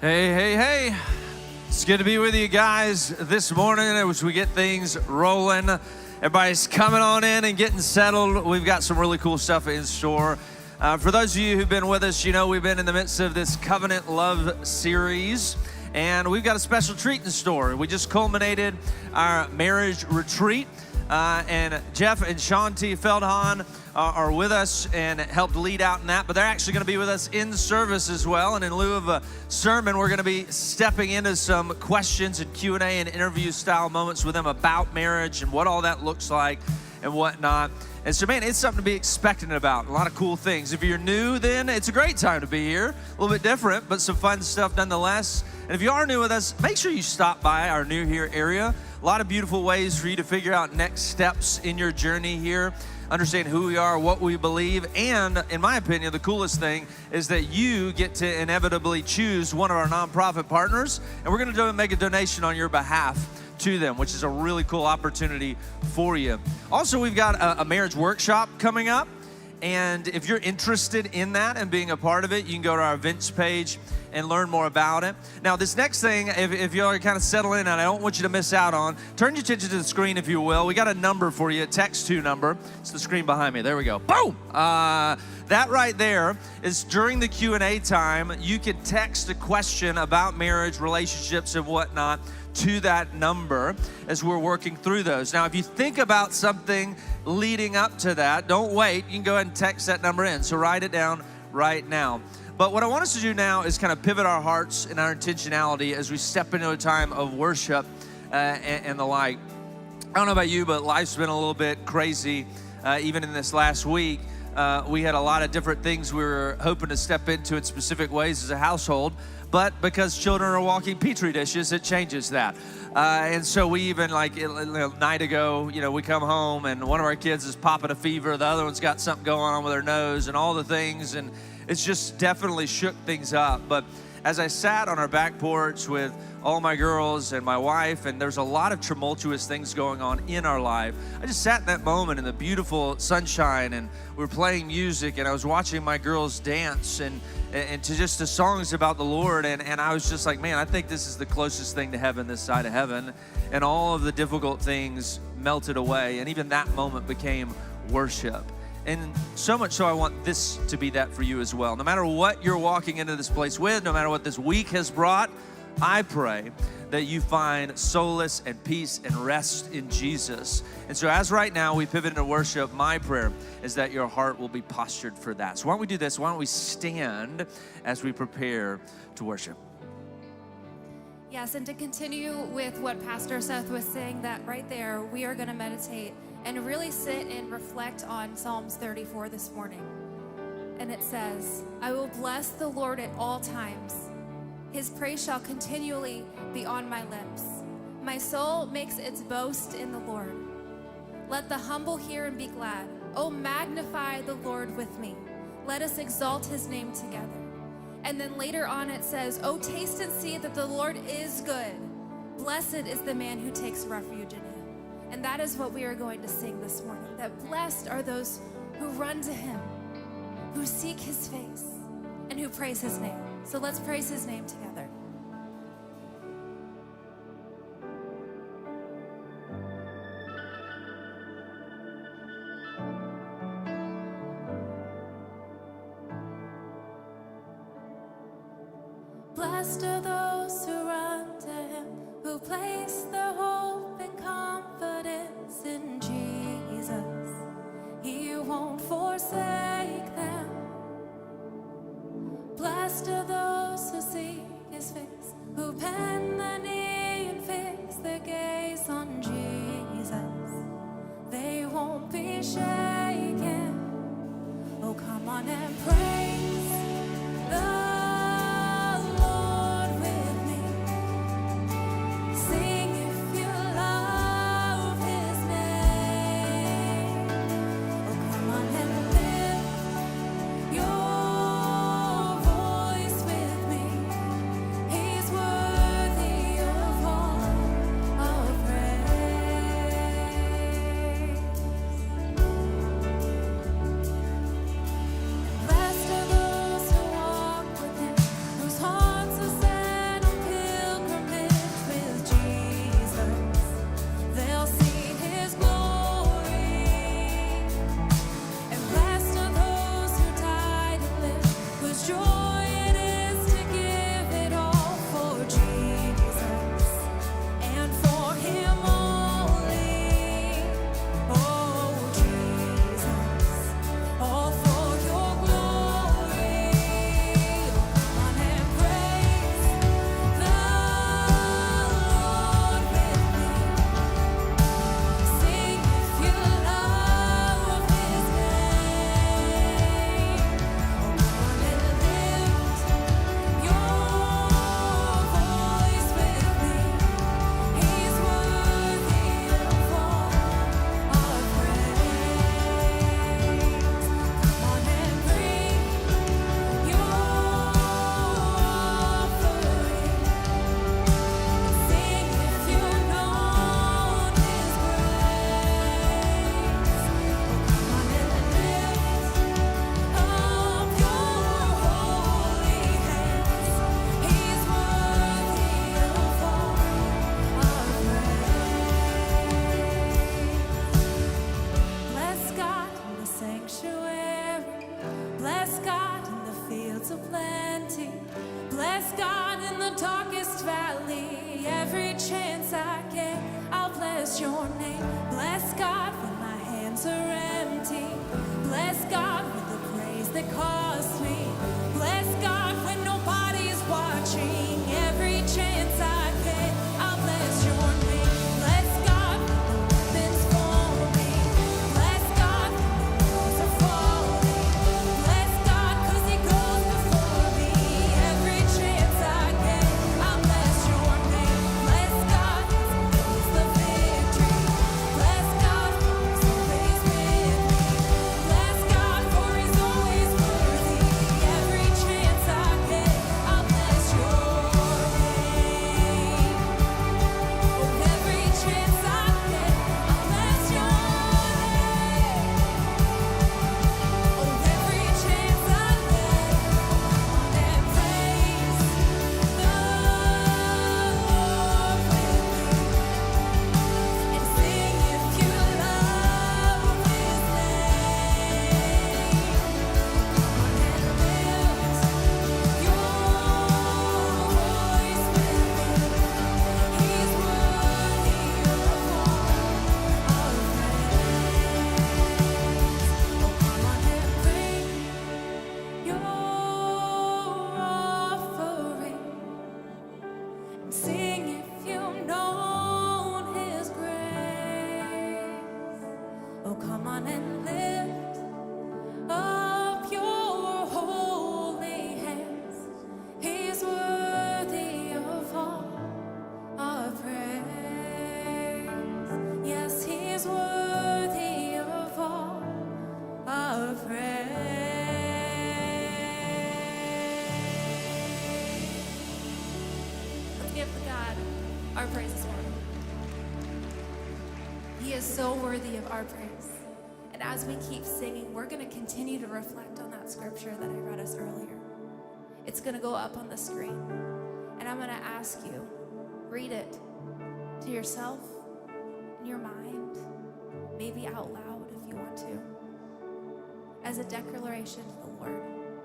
Hey, hey, hey. It's good to be with you guys this morning as we get things rolling. Everybody's coming on in and getting settled. We've got some really cool stuff in store. For those of you who've been with us, you know we've been in the midst of this Covenant Love series, and we've got a special treat in store. We just culminated our marriage retreat, and Jeff and Shanti Feldhahn are with us and helped lead out in that, but they're actually going to be with us in service as well. And in lieu of a sermon, we're going to be stepping into some questions and Q&A and interview style moments with them about marriage and what all that looks like and whatnot. And so, man, it's something to be expectant about. A lot of cool things. If you're new, then it's a great time to be here. A little bit different, but some fun stuff nonetheless. And if you are new with us, make sure you stop by our new here area. A lot of beautiful ways for you to figure out next steps in your journey here, understand who we are, what we believe, and in my opinion, the coolest thing is that you get to inevitably choose one of our nonprofit partners, and we're gonna make a donation on your behalf to them, which is a really cool opportunity for you. Also, we've got a marriage workshop coming up, and if you're interested in that and being a part of it, you can go to our events page and learn more about it. Now, this next thing, if you are kind of settle in, and I don't want you to miss out on, turn your attention to the screen, if you will. We got a number for you, a text to number. It's the screen behind me. There we go. Boom! That right there is during the Q&A time, you can text a question about marriage, relationships, and whatnot to that number as we're working through those. Now, if you think about something leading up to that, don't wait. You can go ahead and text that number in. So write it down right now. But what I want us to do now is kind of pivot our hearts and our intentionality as we step into a time of worship and the like. I don't know about you, but life's been a little bit crazy. Even in this last week, we had a lot of different things we were hoping to step into in specific ways as a household. But because children are walking petri dishes, it changes that. And so we even, like a night ago, we come home and one of our kids is popping a fever. The other one's got something going on with her nose and all the things. And it's just definitely shook things up. But as I sat on our back porch with all my girls and my wife, and there's a lot of tumultuous things going on in our life, I just sat in that moment in the beautiful sunshine, and we were playing music, and I was watching my girls dance and to just the songs about the Lord, and I was just like, man, I think this is the closest thing to heaven this side of heaven. And all of the difficult things melted away, and even that moment became worship. And so much so I want this to be that for you as well. No matter what you're walking into this place with, no matter what this week has brought, I pray that you find solace and peace and rest in Jesus. And so as right now we pivot into worship, my prayer is that your heart will be postured for that. So why don't we do this? Why don't we stand as we prepare to worship? Yes, and to continue with what Pastor Seth was saying, that right there, we are going to meditate and really sit and reflect on Psalms 34 this morning. And it says, I will bless the Lord at all times. His praise shall continually be on my lips. My soul makes its boast in the Lord. Let the humble hear and be glad. Oh, magnify the Lord with me. Let us exalt his name together. And then later on it says, oh, taste and see that the Lord is good. Blessed is the man who takes refuge in him. And that is what we are going to sing this morning, that blessed are those who run to him, who seek his face, and who praise his name. So let's praise his name together. Blessed are those who run to him, who place their hope and confidence in Jesus. He won't forsake them. Blessed are those who seek his face, who bend the knee and fix their gaze on Jesus. They won't be shaken. Oh, come on and praise the Blessed are those Bless God in the darkest valley. Every chance I get, I'll bless your name. Bless God when my hands are empty. Bless God with the praise that cost me. Bless God when nobody's watching. Every chance I get, I'll bless your name. Bless God when the weapons form me. Bless God when the walls are falling. Bless God 'cause he goes before me. Every chance I get, I'll bless your name. Bless God 'cause he knows the victory. Bless God 'cause he's always with me. Bless God for he's always worthy. Every chance I get, I'll bless your name. Oh, every chance I get, I'll bless your name. Oh, every chance I get, and praise the Lord with me, and sing if you love His name. And lift your voice with me. He's worthy of all our praise. Oh, come on and bring your offering, and sing if you've known His grace. Oh, come on and lift up your holy hands. He's worthy of all our praise. Yes, He's worthy of all our praise. Let's give God our praise this morning. He is so worthy of our praise. And as we keep singing, we're going to continue to reflect on that scripture that I read us earlier. It's going to go up on the screen. And I'm going to ask you, read it to yourself, in your mind, maybe out loud if you want to, as a declaration to the Lord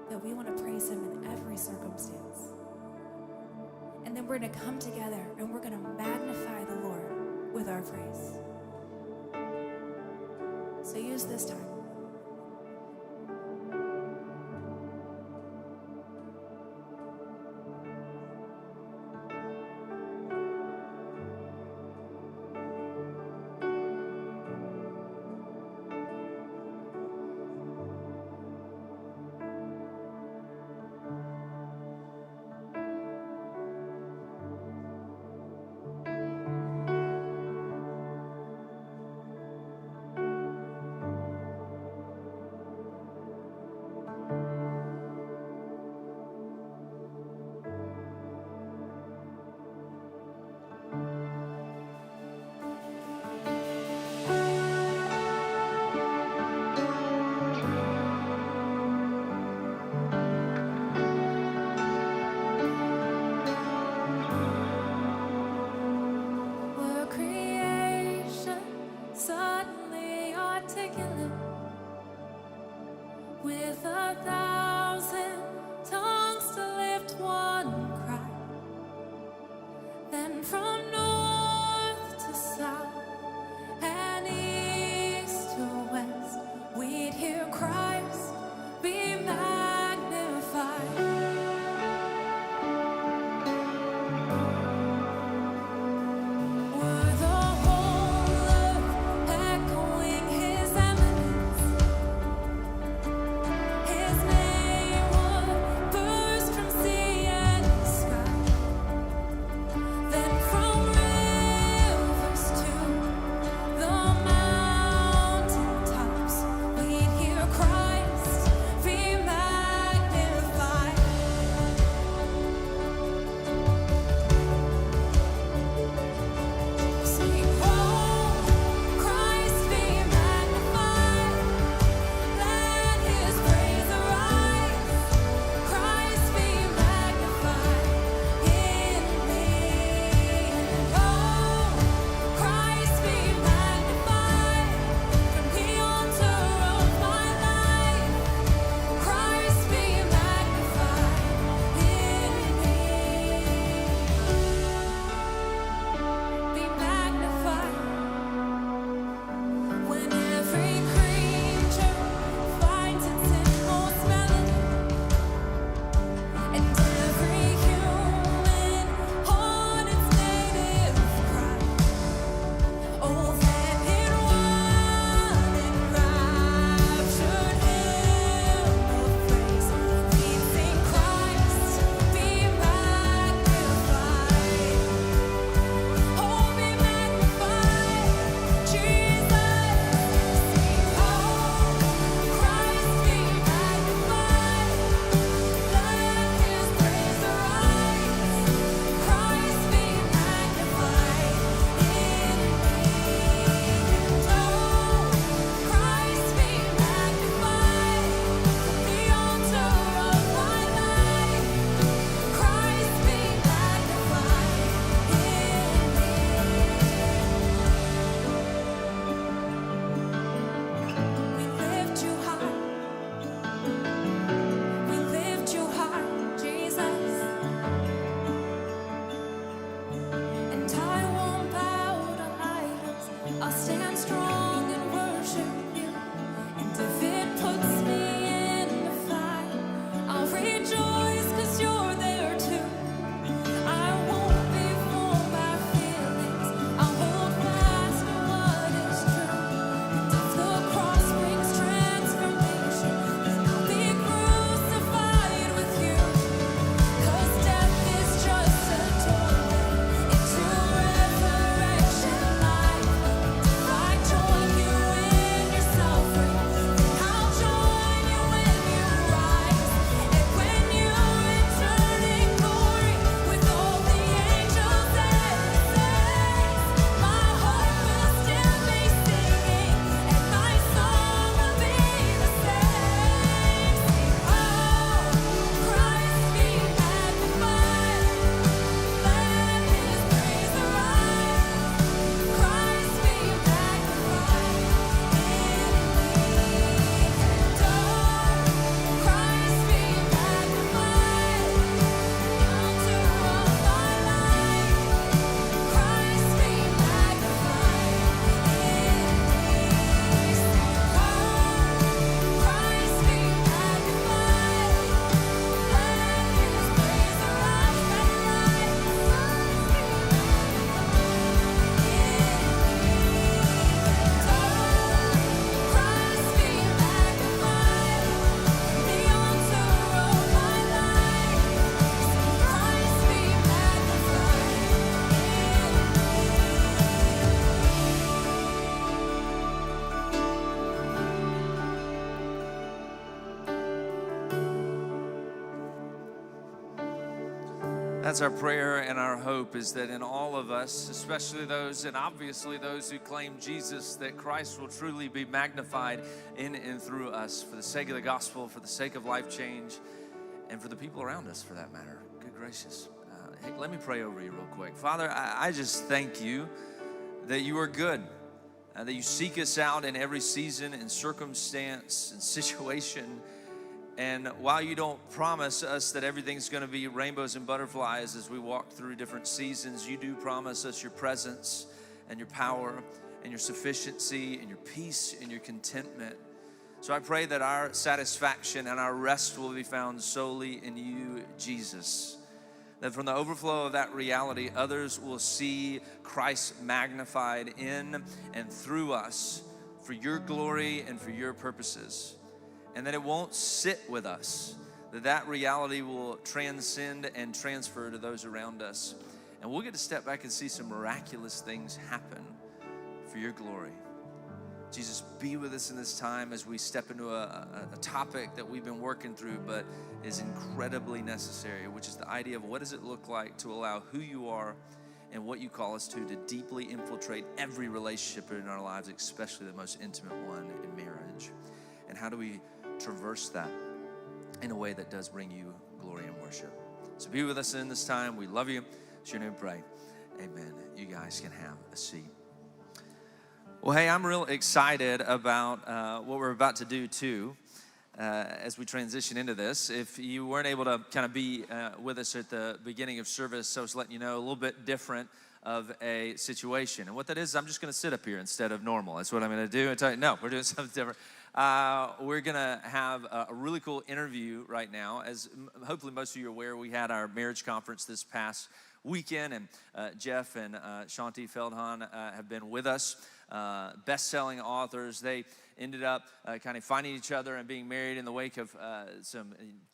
that we want to praise Him in every circumstance. And then we're going to come together and we're going to magnify the Lord with our praise. So use this time. That's our prayer and our hope, is that in all of us, especially those and obviously those who claim Jesus, that Christ will truly be magnified in and through us for the sake of the gospel, for the sake of life change, and for the people around us for that matter. Good gracious. Hey, let me pray over you real quick. Father, I just thank you that you are good, that you seek us out in every season and circumstance and situation. And while you don't promise us that everything's going to be rainbows and butterflies as we walk through different seasons, you do promise us your presence and your power and your sufficiency and your peace and your contentment. So I pray that our satisfaction and our rest will be found solely in you, Jesus. That from the overflow of that reality, others will see Christ magnified in and through us for your glory and for your purposes. And that it won't sit with us, that reality will transcend and transfer to those around us. And we'll get to step back and see some miraculous things happen for your glory. Jesus, be with us in this time as we step into a topic that we've been working through, but is incredibly necessary, which is the idea of what does it look like to allow who you are and what you call us to deeply infiltrate every relationship in our lives, especially the most intimate one in marriage. And how do we traverse that in a way that does bring you glory and worship? So be with us in this time. We love you. It's your name we pray. Amen. You guys can have a seat. Well, hey, I'm real excited about what we're about to do too as we transition into this. If you weren't able to kind of be with us at the beginning of service, I was letting you know a little bit different of a situation. And what that is, I'm just going to sit up here instead of normal. That's what I'm going to do. I tell you, no, we're doing something different. We're going to have a really cool interview right now. As hopefully most of you are aware, we had our marriage conference this past weekend, and Jeff and Shanti Feldhahn have been with us, best-selling authors. They ended up kind of finding each other and being married in the wake of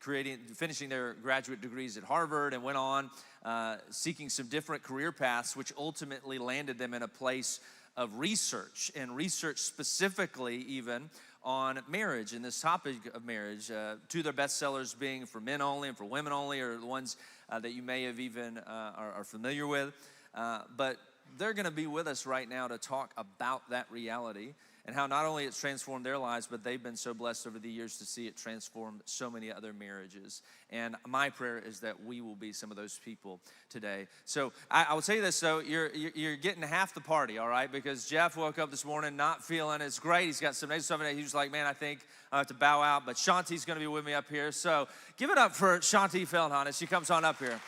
finishing their graduate degrees at Harvard, and went on seeking some different career paths, which ultimately landed them in a place of research, and research specifically even on marriage and this topic of marriage. Two of their bestsellers being For Men Only and For Women Only are the ones that you may have even are familiar with. But they're going to be with us right now to talk about that reality and how not only it's transformed their lives, but they've been so blessed over the years to see it transform so many other marriages. And my prayer is that we will be some of those people today. So I will tell you this, though, you're getting half the party, all right? Because Jeff woke up this morning not feeling it's great. He's got some days, he was like, man, I think I have to bow out. But Shanti's going to be with me up here. So give it up for Shanti Feldhahn as she comes on up here.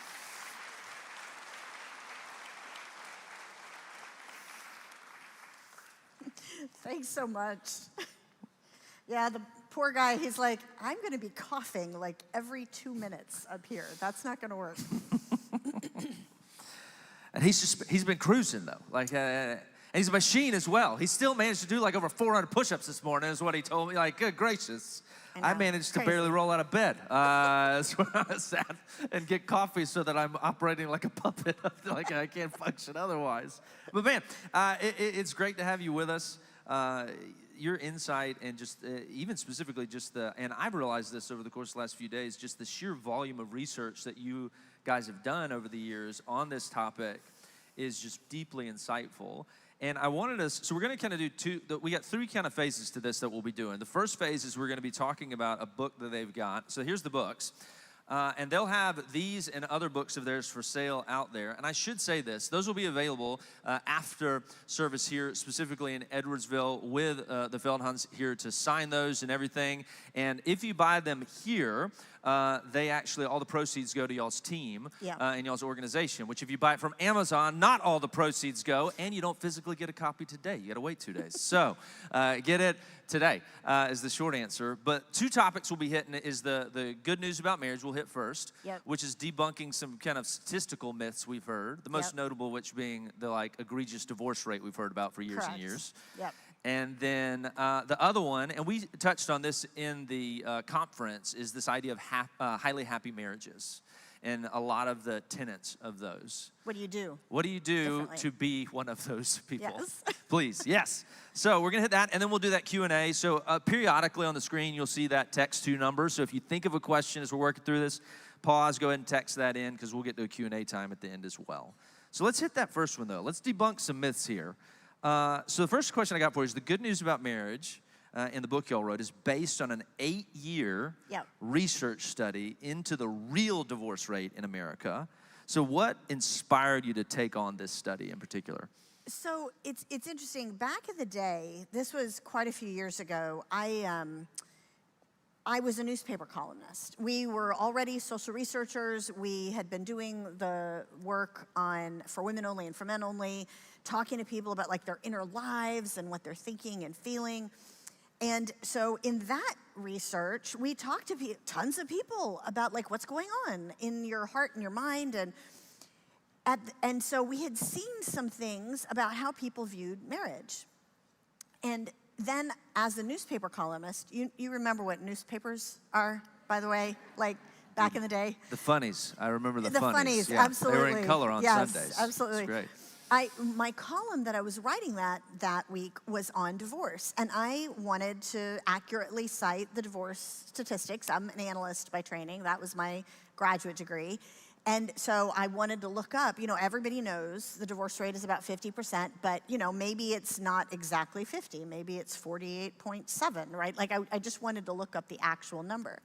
Thanks so much. Yeah, the poor guy, he's like, I'm going to be coughing like every 2 minutes up here. That's not going to work. And he's been cruising, though. And he's a machine as well. He still managed to do like over 400 push-ups this morning is what he told me. Like, good gracious. I managed to barely roll out of bed. That's where I was at, and get coffee so that I'm operating like a puppet. Like I can't function otherwise. But man, it's great to have you with us. Your insight and just even specifically and I've realized this over the course of the last few days, just the sheer volume of research that you guys have done over the years on this topic is just deeply insightful. And I wanted us, so we're going to kind of do we got three kind of phases to this that we'll be doing. The first phase is we're going to be talking about a book that they've got. So here's the books. And they'll have these and other books of theirs for sale out there. And I should say this, those will be available after service here, specifically in Edwardsville, with the Feldhahns here to sign those and everything. And if you buy them here, they actually, all the proceeds go to y'all's team and y'all's organization, which if you buy it from Amazon, not all the proceeds go, and you don't physically get a copy today. You got to wait 2 days. So get it today is the short answer. But two topics we'll be hitting is the good news about marriage we'll hit first, which is debunking some kind of statistical myths we've heard, the most notable which being the like egregious divorce rate we've heard about for years and years. And then the other one, and we touched on this in the conference, is this idea of highly happy marriages and a lot of the tenets of those. What do you do? What do you do to be one of those people? Yes. Please, yes. So we're going to hit that, and then we'll do that Q&A. So periodically on the screen, you'll see that text to number. So if you think of a question as we're working through this, pause, go ahead and text that in because we'll get to a Q&A time at the end as well. So let's hit that first one, though. Let's debunk some myths here. So the first question I got for you is the good news about marriage in the book y'all wrote is based on an 8-year research study into the real divorce rate in America. So what inspired you to take on this study in particular? So it's interesting. Back in the day, this was quite a few years ago, I was a newspaper columnist. We were already social researchers. We had been doing the work for women only and for men only, talking to people about like their inner lives and what they're thinking and feeling. And so in that research, we talked to tons of people about like what's going on in your heart and your mind. And so we had seen some things about how people viewed marriage. And then as a newspaper columnist, you remember what newspapers are, by the way, like back in the day? The funnies. I remember the funnies. The funnies, yeah. absolutely. They were in color on Sundays. Absolutely. It's great. My column that I was writing that week was on divorce, and I wanted to accurately cite the divorce statistics. I'm an analyst by training. That was my graduate degree. And so I wanted to look up, everybody knows the divorce rate is about 50%, but, maybe it's not exactly 50. Maybe it's 48.7, right? Like I just wanted to look up the actual number.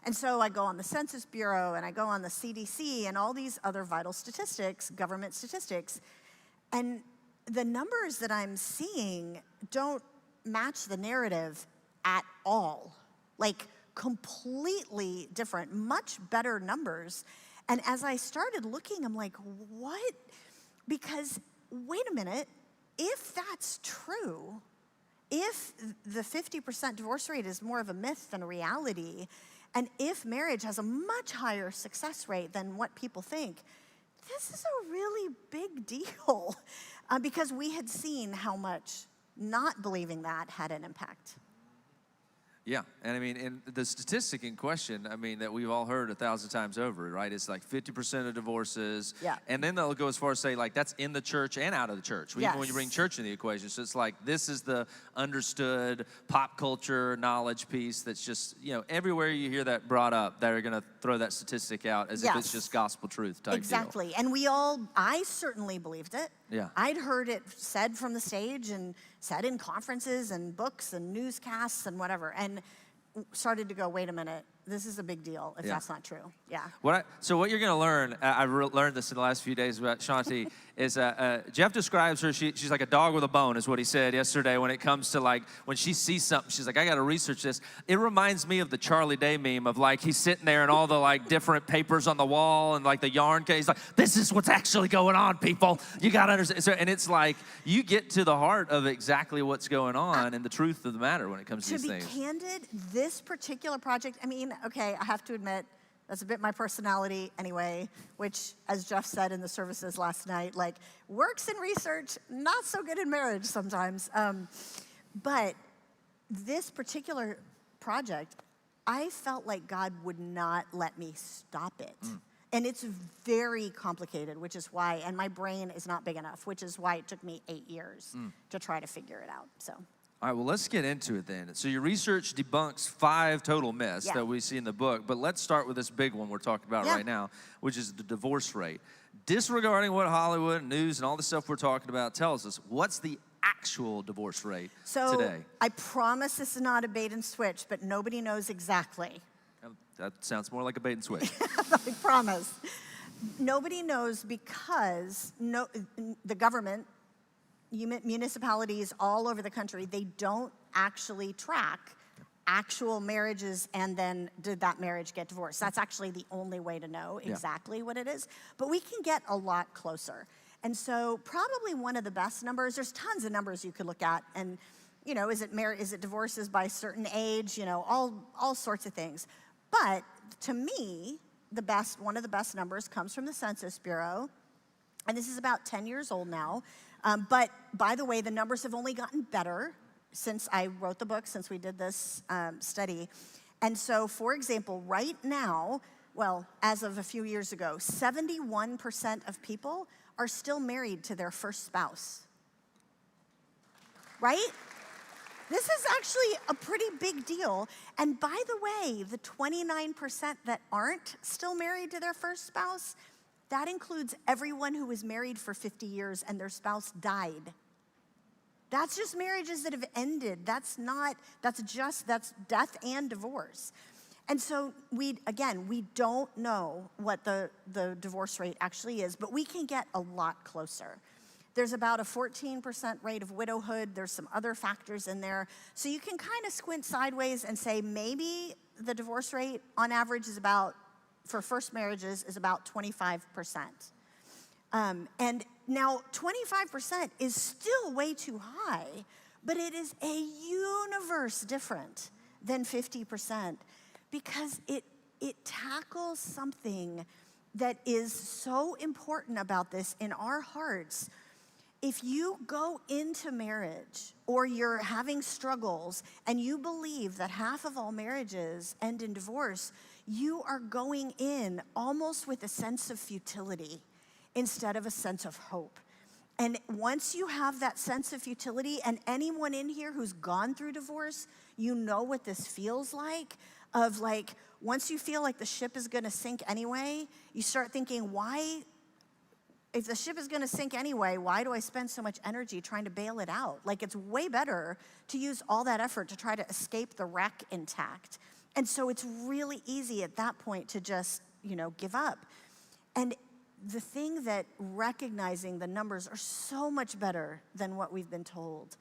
And so I go on the Census Bureau and I go on the CDC and all these other vital statistics, government statistics, and the numbers that I'm seeing don't match the narrative at all. Like completely different, much better numbers. And as I started looking, I'm like, what? Because wait a minute, if that's true, if the 50% divorce rate is more of a myth than a reality, and if marriage has a much higher success rate than what people think, this is a really big deal because we had seen how much not believing that had an impact. Yeah, and I mean, and the statistic in question, I mean, that we've all heard 1,000 times over, right? It's like 50% of divorces. Yeah. And then they'll go as far as say, like, that's in the church and out of the church. Yes. Even when you bring church into the equation. So it's like, this is the understood pop culture knowledge piece that's just, everywhere you hear that brought up, they're going to throw that statistic out as if it's just gospel truth type Exactly. deal. And I certainly believed it. Yeah. I'd heard it said from the stage and said in conferences and books and newscasts and whatever, and started to go, wait a minute, this is a big deal if that's not true. Yeah. So what you're going to learn, I've learned this in the last few days about Shanti, is Jeff describes her, she's like a dog with a bone is what he said yesterday when it comes to like, when she sees something, she's like, I got to research this. It reminds me of the Charlie Day meme of like, he's sitting there and all the like different papers on the wall and like the yarn case, like, this is what's actually going on, people. You got to understand. So, and it's like, you get to the heart of exactly what's going on and the truth of the matter when it comes to these things. To be candid, this particular project, I mean, okay, I have to admit, that's a bit my personality anyway, which, as Jeff said in the services last night, like, works in research, not so good in marriage sometimes. But this particular project, I felt like God would not let me stop it. And it's very complicated, which is why, and my brain is not big enough, which is why it took me 8 years to try to figure it out, so. All right, well, let's get into it then. So your research debunks 5 total myths that we see in the book, but let's start with this big one we're talking about right now, which is the divorce rate. Disregarding what Hollywood and news and all the stuff we're talking about tells us, what's the actual divorce rate today? I promise this is not a bait and switch, but nobody knows exactly. That sounds more like a bait and switch. I promise. Nobody knows because the government, municipalities all over the country, they don't actually track actual marriages and then did that marriage get divorced. That's actually the only way to know exactly what it is. But we can get a lot closer. And so probably one of the best numbers, there's tons of numbers you could look at. And, is it divorces by a certain age, all sorts of things. But to me, one of the best numbers comes from the Census Bureau. And this is about 10 years old now. But by the way, the numbers have only gotten better since I wrote the book, since we did this study. And so, for example, right now, well, as of a few years ago, 71% of people are still married to their first spouse. Right? This is actually a pretty big deal. And by the way, the 29% that aren't still married to their first spouse, that includes everyone who was married for 50 years and their spouse died. That's just marriages that have ended. That's death and divorce. And so we don't know what the divorce rate actually is, but we can get a lot closer. There's about a 14% rate of widowhood. There's some other factors in there. So you can kind of squint sideways and say maybe the divorce rate on average is about, for first marriages, is about 25%. And now 25% is still way too high, but it is a universe different than 50% because it tackles something that is so important about this in our hearts. If you go into marriage or you're having struggles and you believe that half of all marriages end in divorce, you are going in almost with a sense of futility instead of a sense of hope. And once you have that sense of futility, and anyone in here who's gone through divorce, you know what this feels like, of like, once you feel like the ship is gonna sink anyway, you start thinking, if the ship is gonna sink anyway, why do I spend so much energy trying to bail it out? Like, it's way better to use all that effort to try to escape the wreck intact. And so it's really easy at that point to just, give up. And the thing that recognizing the numbers are so much better than what we've been told.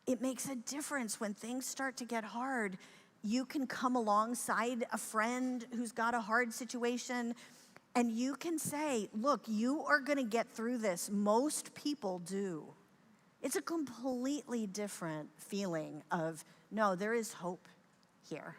It makes a difference when things start to get hard. You can come alongside a friend who's got a hard situation, and you can say, look, you are gonna get through this. Most people do. It's a completely different feeling of, no, there is hope here.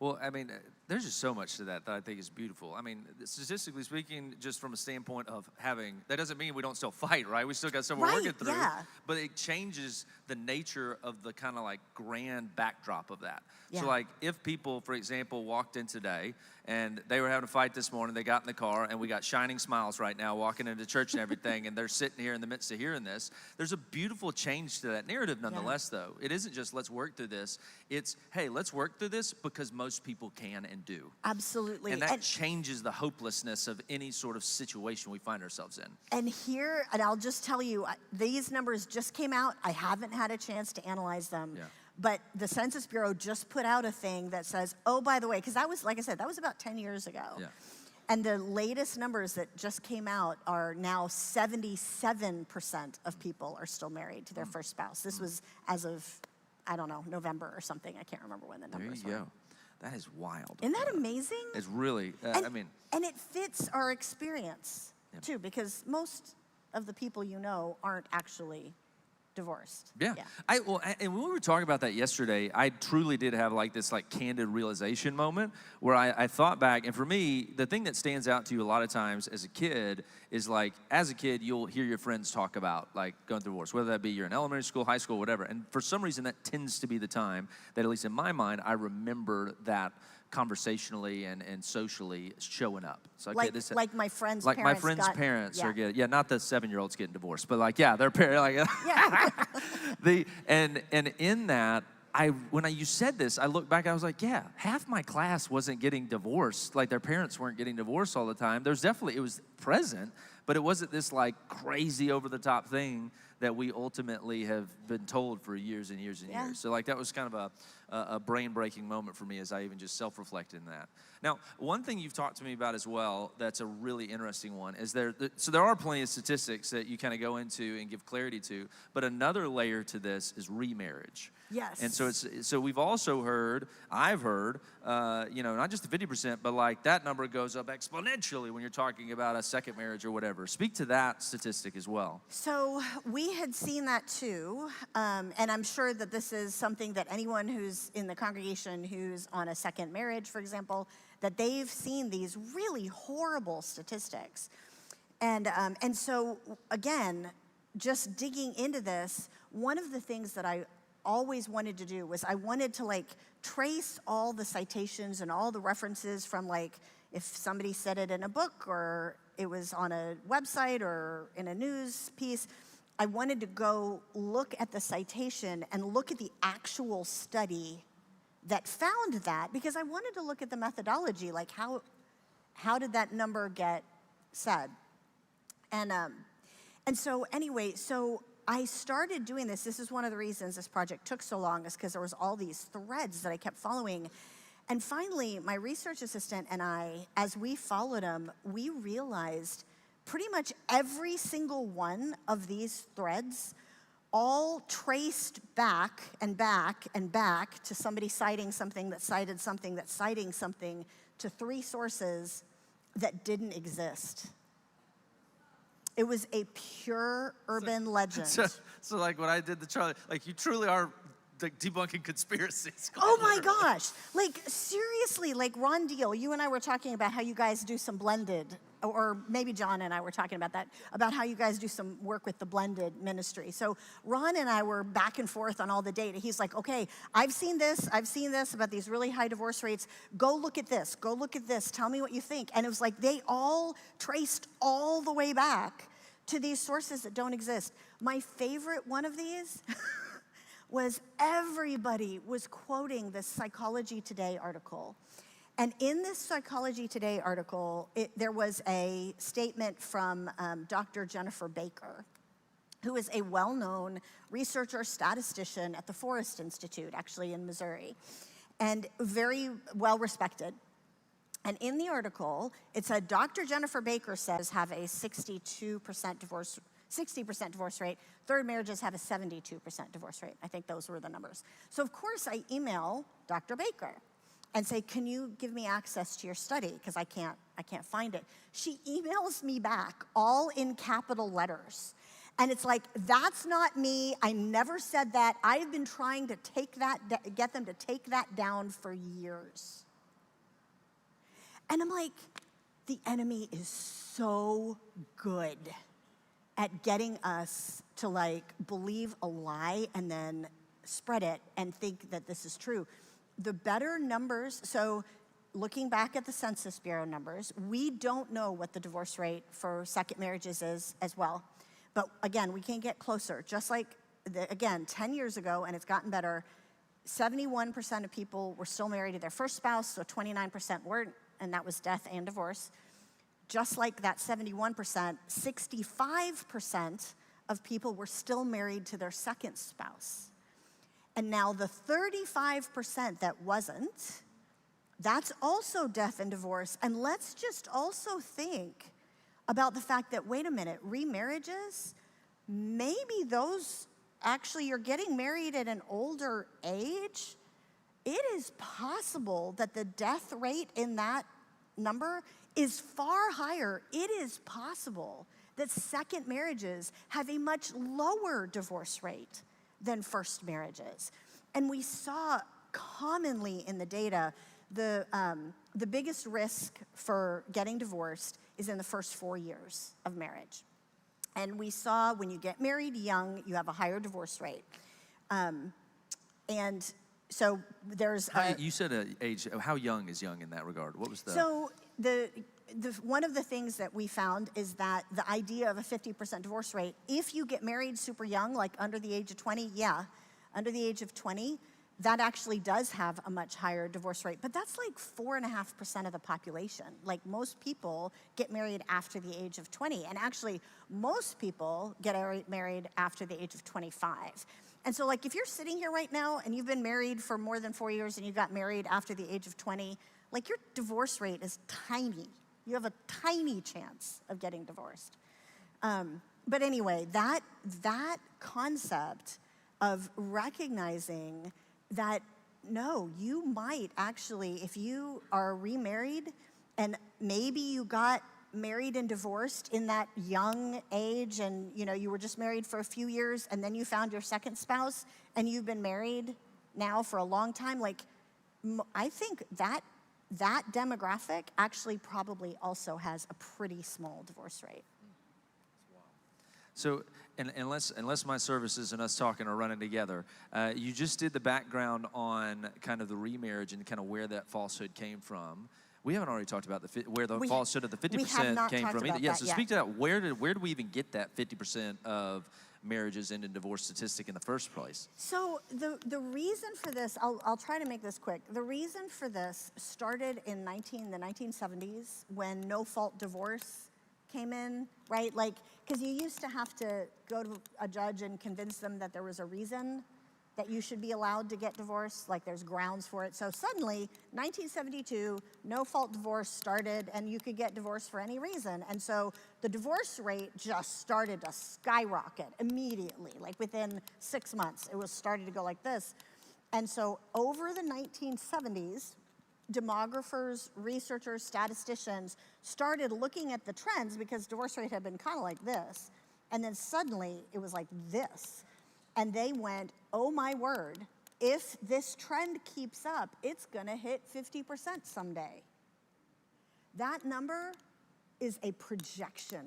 Well, I mean, there's just so much to that I think is beautiful. I mean, statistically speaking, just from a standpoint of that doesn't mean we don't still fight, right? We still got stuff we're working through. Yeah. But it changes the nature of the kind of like grand backdrop of that. Yeah. So like if people, for example, walked in today and they were having a fight this morning, they got in the car and we got shining smiles right now walking into church and everything, and they're sitting here in the midst of hearing this, there's a beautiful change to that narrative nonetheless, though. It isn't just let's work through this. It's, hey, let's work through this because most people can and do. Absolutely. And that changes the hopelessness of any sort of situation we find ourselves in. And I'll just tell you, these numbers just came out. I haven't had a chance to analyze them. Yeah. But the Census Bureau just put out a thing that says, oh, by the way, because that was, like I said, that was about 10 years ago. Yeah. And the latest numbers that just came out are now 77% of people are still married to their first spouse. This was as of, I don't know, November or something. I can't remember when the numbers were. There you go. That is wild. Isn't that amazing? It's really, And it fits our experience, too, because most of the people aren't actually divorced. Yeah. And when we were talking about that yesterday, I truly did have like this like candid realization moment where I thought back, and for me, the thing that stands out to you a lot of times as a kid is like, as a kid, you'll hear your friends talk about like going through divorce, whether that be you're in elementary school, high school, whatever. And for some reason, that tends to be the time that, at least in my mind, I remember conversationally and socially showing up. So okay, like my friend's like parents. My friend's parents are getting, not the 7-year-olds getting divorced, but like, their parents, like, and in that, when you said this, I looked back, I was like, half my class wasn't getting divorced, like their parents weren't getting divorced all the time. There's definitely, it was present, but it wasn't this like crazy over the top thing that we ultimately have been told for years and years and years. So like that was kind of a brain-breaking moment for me as I even just self-reflected in that. Now, one thing you've talked to me about as well that's a really interesting one is there are plenty of statistics that you kind of go into and give clarity to, but another layer to this is remarriage. Yes. And so we've also heard, I've heard, not just the 50%, but like that number goes up exponentially when you're talking about a second marriage or whatever. Speak to that statistic as well. So we had seen that too, and I'm sure that this is something that anyone who's in the congregation who's on a second marriage, for example, that they've seen these really horrible statistics. And so again, just digging into this, one of the things that I always wanted to do was I wanted to like trace all the citations and all the references from like if somebody said it in a book or it was on a website or in a news piece. I wanted to go look at the citation and look at the actual study that found that, because I wanted to look at the methodology, like how did that number get said? And so anyway, so I started doing this. This is one of the reasons this project took so long, is because there was all these threads that I kept following. And finally, my research assistant and I, as we followed them, we realized pretty much every single one of these threads all traced back and back and back to somebody citing something that cited something that citing something to 3 sources that didn't exist. It was a pure urban legend. So like when I did the Charlie, like you truly are like debunking conspiracies. Oh my gosh. Like seriously, like Ron Deal, you and I were talking about how you guys do some blended, or maybe John and I were talking about that, about how you guys do some work with the blended ministry. So Ron and I were back and forth on all the data. He's like, okay, I've seen this about these really high divorce rates. Go look at this, tell me what you think. And it was like they all traced all the way back to these sources that don't exist. My favorite one of these was everybody was quoting this Psychology Today article. And in this Psychology Today article, there was a statement from Dr. Jennifer Baker, who is a well-known researcher, statistician at the Forest Institute, actually in Missouri, and very well-respected. And in the article, it said, Dr. Jennifer Baker says have a 60% divorce rate. Third marriages have a 72% divorce rate. I think those were the numbers. So of course I email Dr. Baker and say, can you give me access to your study? Because I can't find it. She emails me back all in capital letters. And it's like, that's not me. I never said that. I've been trying to get them to take that down for years. And I'm like, the enemy is so good at getting us to like believe a lie and then spread it and think that this is true. The better numbers, so looking back at the Census Bureau numbers, we don't know what the divorce rate for second marriages is as well. But again, we can get closer. Just like, again, 10 years ago, and it's gotten better, 71% of people were still married to their first spouse, so 29% weren't, and that was death and divorce. Just like that 71%, 65% of people were still married to their second spouse. And now the 35% that wasn't, that's also death and divorce. And let's just also think about the fact that, wait a minute, remarriages, maybe those actually you're getting married at an older age. It is possible that the death rate in that number is far higher. It is possible that second marriages have a much lower divorce rate than first marriages. And we saw commonly in the data, the biggest risk for getting divorced is in the first 4 years of marriage. And we saw when you get married young, you have a higher divorce rate. And so there's you said an age. How young is young in that regard? What was the? So one of the things that we found is that the idea of a 50% divorce rate, if you get married super young, like under the age of 20, under the age of 20, that actually does have a much higher divorce rate. But that's like 4.5% of the population. Like most people get married after the age of 20. And actually, most people get married after the age of 25. And so like if you're sitting here right now and you've been married for more than 4 years and you got married after the age of 20, like your divorce rate is tiny. You have a tiny chance of getting divorced. But anyway, that concept of recognizing that, no, you might actually, if you are remarried and maybe you got married and divorced in that young age and you were just married for a few years and then you found your second spouse and you've been married now for a long time, like I think that demographic actually probably also has a pretty small divorce rate. So, unless my services and us talking are running together, you just did the background on kind of the remarriage and kind of where that falsehood came from. We haven't already talked about where the falsehood of the 50% came from either. Yeah, so speak to that. Where did we even get that 50% of marriages end in divorce statistic in the first place. So the reason for this, I'll try to make this quick. The reason for this started in the 1970s when no-fault divorce came in, right? Like, because you used to have to go to a judge and convince them that there was a reason that you should be allowed to get divorced, like there's grounds for it. So suddenly, 1972, no-fault divorce started, and you could get divorced for any reason. And so the divorce rate just started to skyrocket immediately, like within 6 months. It was starting to go like this. And so over the 1970s, demographers, researchers, statisticians started looking at the trends because divorce rate had been kind of like this. And then suddenly, it was like this. And they went, oh my word, if this trend keeps up, it's gonna hit 50% someday. That number is a projection.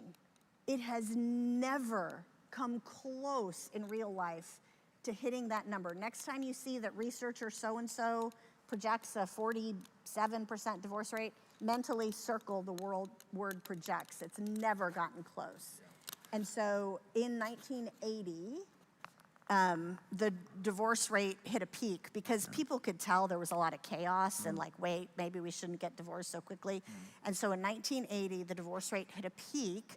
It has never come close in real life to hitting that number. Next time you see that researcher so-and-so projects a 47% divorce rate, mentally circle the word projects. It's never gotten close. And so in 1980, the divorce rate hit a peak because people could tell there was a lot of chaos and like, wait, maybe we shouldn't get divorced so quickly. And so in 1980, the divorce rate hit a peak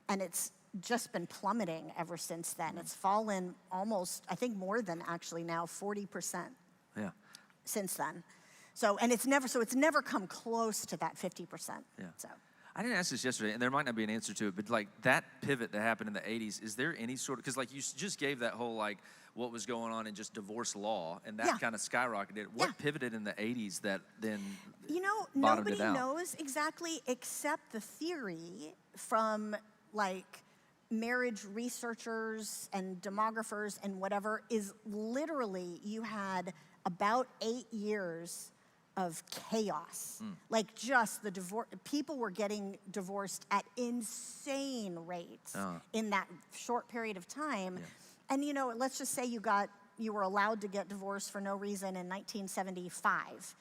and it's just been plummeting ever since then. It's fallen almost, I think more than actually now 40% since then. So, and it's never come close to that 50%. Yeah. So. I didn't ask this yesterday, and there might not be an answer to it, but like that pivot that happened in the 80s, is there any sort of, because like you just gave that whole like what was going on in just divorce law, and that kind of skyrocketed. What pivoted in the 80s that then bottomed it out? Nobody knows exactly except the theory from like marriage researchers and demographers and whatever is literally you had about 8 years of chaos. Like just the divorce, people were getting divorced at insane rates in that short period of time. And let's just say you were allowed to get divorced for no reason in 1975.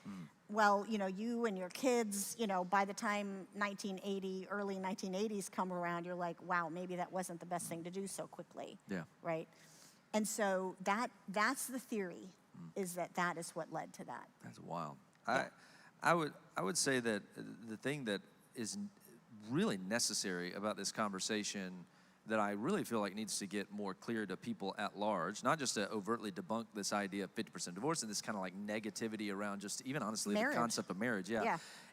Well, you and your kids, by the time 1980, early 1980s come around, you're like, wow, maybe that wasn't the best thing to do so quickly. Right? And so that's the theory, is that is what led to that. That's wild. I would say that the thing that is really necessary about this conversation that I really feel like needs to get more clear to people at large, not just to overtly debunk this idea of 50% divorce and this kind of like negativity around just even honestly marriage. The concept of marriage,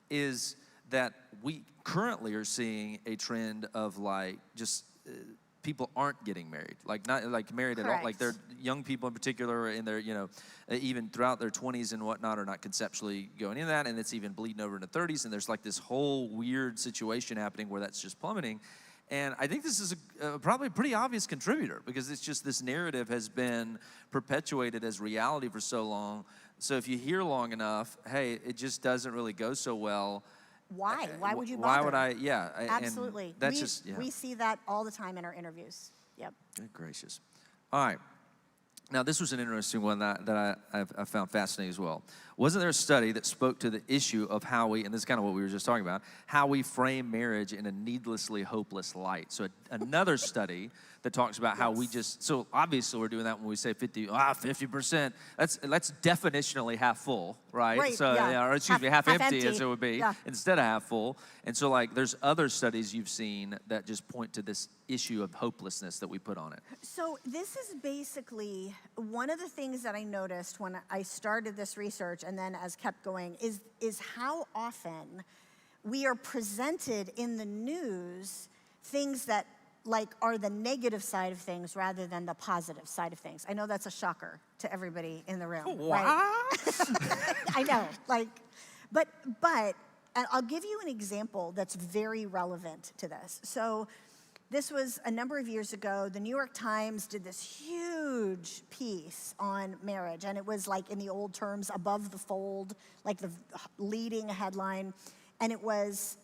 is that we currently are seeing a trend of like just people aren't getting married, like not like married at all. Like they're young people in particular in their, even throughout their 20s and whatnot are not conceptually going into that. And it's even bleeding over into 30s. And there's like this whole weird situation happening where that's just plummeting. And I think this is probably a pretty obvious contributor because it's just this narrative has been perpetuated as reality for so long. So if you hear long enough, hey, it just doesn't really go so well. Why? Why would you bother? Why would I? Absolutely. And that's we see that all the time in our interviews. Yep. Good gracious. All right. Now, this was an interesting one that I found fascinating as well. Wasn't there a study that spoke to the issue of how we, and this is kind of what we were just talking about, how we frame marriage in a needlessly hopeless light? So another study that talks about how we just, so obviously we're doing that when we say 50%, that's definitionally half full, right? So, or excuse me, half empty as it would be, instead of half full. And so like there's other studies you've seen that just point to this issue of hopelessness that we put on it. So this is basically one of the things that I noticed when I started this research and then as kept going is how often we are presented in the news things that like are the negative side of things rather than the positive side of things. I know that's a shocker to everybody in the room. What? Right? I know, like, but and I'll give you an example that's very relevant to this. So this was a number of years ago. The New York Times did this huge piece on marriage, and it was like in the old terms, above the fold, like the leading headline, and it was,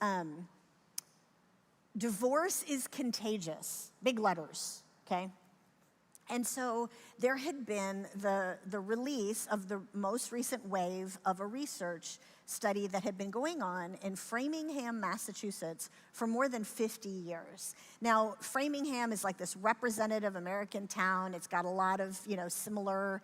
divorce is contagious, big letters, okay? And so there had been the release of the most recent wave of a research study that had been going on in Framingham, Massachusetts for more than 50 years. Now, Framingham is like this representative American town. It's got a lot of, similar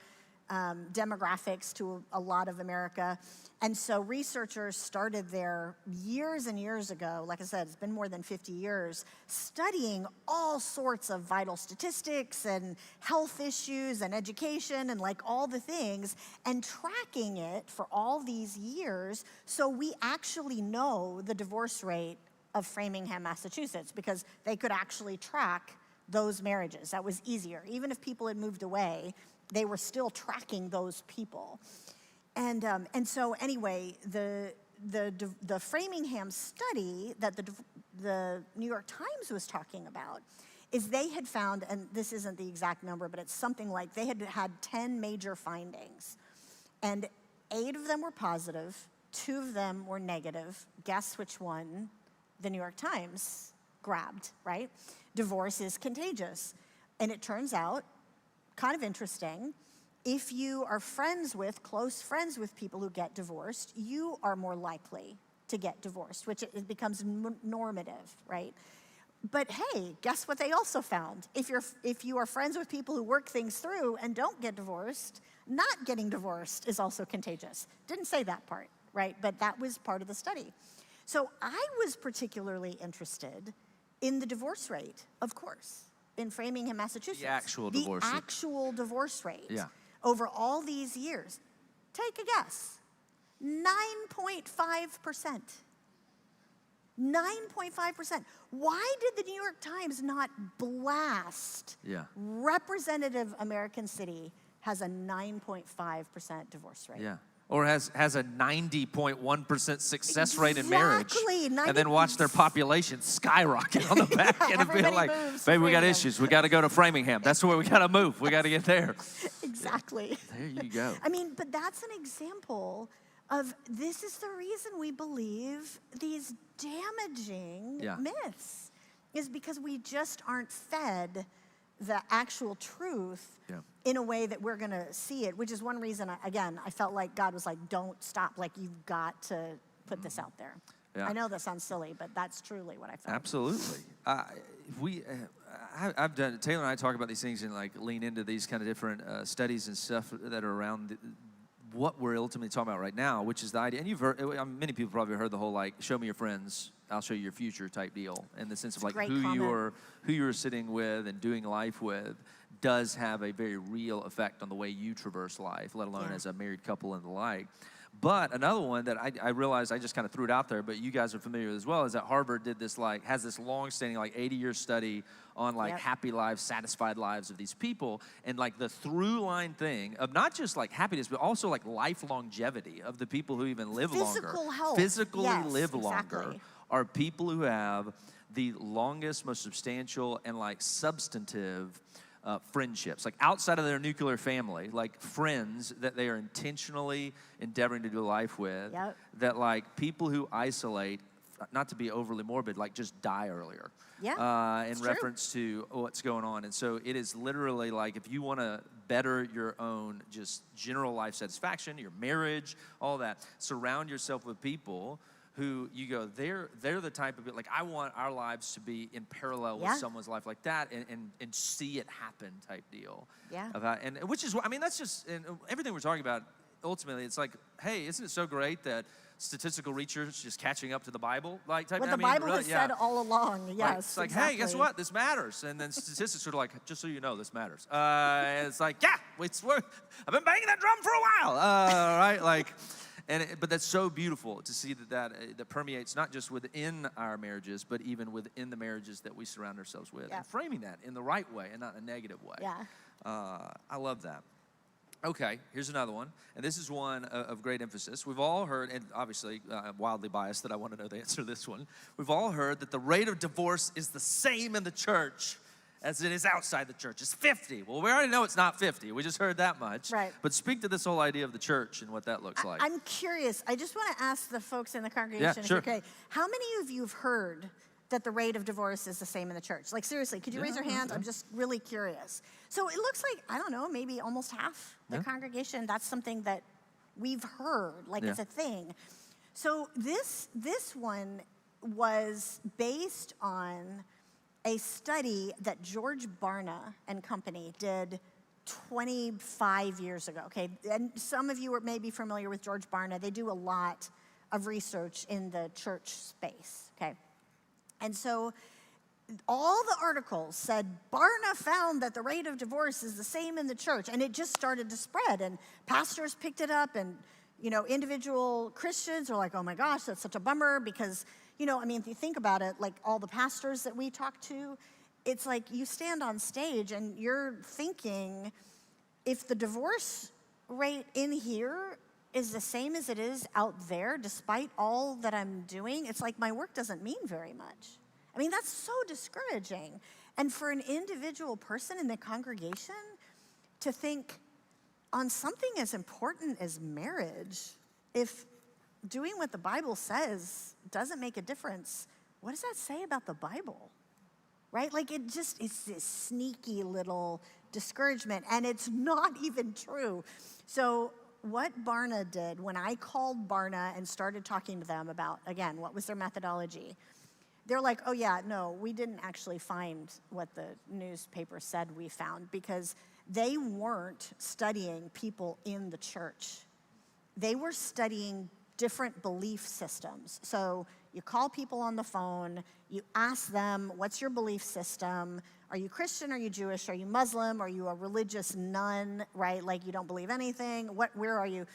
demographics to a lot of America. And so researchers started there years and years ago. Like I said, it's been more than 50 years, studying all sorts of vital statistics and health issues and education and like all the things, and tracking it for all these years. So we actually know the divorce rate of Framingham, Massachusetts, because they could actually track those marriages. That was easier. Even if people had moved away, they were still tracking those people. And so anyway, the Framingham study that the New York Times was talking about is they had found, and this isn't the exact number, but it's something like they had 10 major findings, and 8 of them were positive, 2 of them were negative. Guess which one the New York Times grabbed, right? Divorce is contagious. And it turns out, kind of interesting, if you are close friends with people who get divorced, you are more likely to get divorced, which it becomes normative, right? But hey, guess what they also found? If you are friends with people who work things through and don't get divorced, not getting divorced is also contagious. Didn't say that part, right? But that was part of the study. So I was particularly interested in the divorce rate, of course, in Framingham, Massachusetts. The actual divorce rate. The actual divorce rate. Yeah. Over all these years. Take a guess. 9.5%. 9.5%. Why did the New York Times not blast representative American city has a 9.5% divorce rate? Yeah. Or has a 90.1% success rate in marriage. Exactly. And then watch their population skyrocket on the back end and be like, baby, we got issues. We got to go to Framingham. That's where we got to move. We got to get there. Exactly. There you go. I mean, but that's an example of this is the reason we believe these damaging myths is because we just aren't fed the actual truth in a way that we're going to see it, which is one reason, I felt like God was like, don't stop. Like, you've got to put this out there. Yeah. I know that sounds silly, but that's truly what I felt. Absolutely. I've done, Taylor and I talk about these things and like lean into these kind of different studies and stuff that are around what we're ultimately talking about right now, which is the idea. And you've heard, many people probably heard the whole like, show me your friends, I'll show you your future type deal. In the sense of like who you're sitting with and doing life with does have a very real effect on the way you traverse life, let alone as a married couple and the like. But another one that I realized, I just kind of threw it out there, but you guys are familiar with as well, is that Harvard did this has this long-standing 80-year study on happy lives, satisfied lives of these people, and the through line thing of not just happiness, but also life longevity of the people who even live Physical longer, health. physically live Exactly. longer, are people who have the longest, most substantial, and substantive friendships, outside of their nuclear family, friends that they are intentionally endeavoring to do life with, that people who isolate, not to be overly morbid, just die earlier. In reference to what's going on. And so it is literally if you want to better your own just general life satisfaction, your marriage, all that, surround yourself with people who you go, they're the type of, I want our lives to be in parallel with someone's life like that and see it happen type deal. Yeah. And which is, that's just, and everything we're talking about, ultimately, it's hey, isn't it so great that statistical research just catching up to the Bible? Type what the Bible has said all along, yes. It's hey, guess what? This matters. And then statistics are just so you know, this matters. And it's I've been banging that drum for a while. Right? But that's so beautiful to see that permeates not just within our marriages, but even within the marriages that we surround ourselves with. And framing that in the right way and not in a negative way. Yeah. I love that. Okay, here's another one. And this is one of great emphasis. We've all heard, and obviously I'm wildly biased that I want to know the answer to this one. We've all heard that the rate of divorce is the same in the church as it is outside the church. It's 50. Well, we already know it's not 50. We just heard that much. Right. But speak to this whole idea of the church and what that looks like. I'm curious. I just want to ask the folks in the congregation, sure. okay, how many of you have heard that the rate of divorce is the same in the church? Like, seriously, could you raise your hands? I'm just really curious. So it looks like, I don't know, maybe almost half the congregation, that's something that we've heard, like it's a thing. So this one was based on a study that George Barna and company did 25 years ago, okay? And some of you may be familiar with George Barna. They do a lot of research in the church space, okay? And so all the articles said, Barna found that the rate of divorce is the same in the church, and it just started to spread, and pastors picked it up, and, you know, individual Christians are like, oh my gosh, that's such a bummer, because, you know, I mean, if you think about it, like all the pastors that we talk to, it's like you stand on stage and you're thinking, if the divorce rate in here is the same as it is out there, despite all that I'm doing, it's like my work doesn't mean very much. I mean, that's so discouraging. And for an individual person in the congregation to think on something as important as marriage, if doing what the Bible says doesn't make a difference, what does that say about the Bible? Right? Like it's this sneaky little discouragement, and it's not even true. So what Barna did, when I called Barna and started talking to them about, again, what was their methodology, they're like, oh yeah, no, we didn't actually find what the newspaper said we found, because they weren't studying people in the church. They were studying different belief systems. So you call people on the phone, you ask them, what's your belief system? Are you Christian? Are you Jewish? Are you Muslim? Are you a religious nun, right? Like you don't believe anything? Where are you?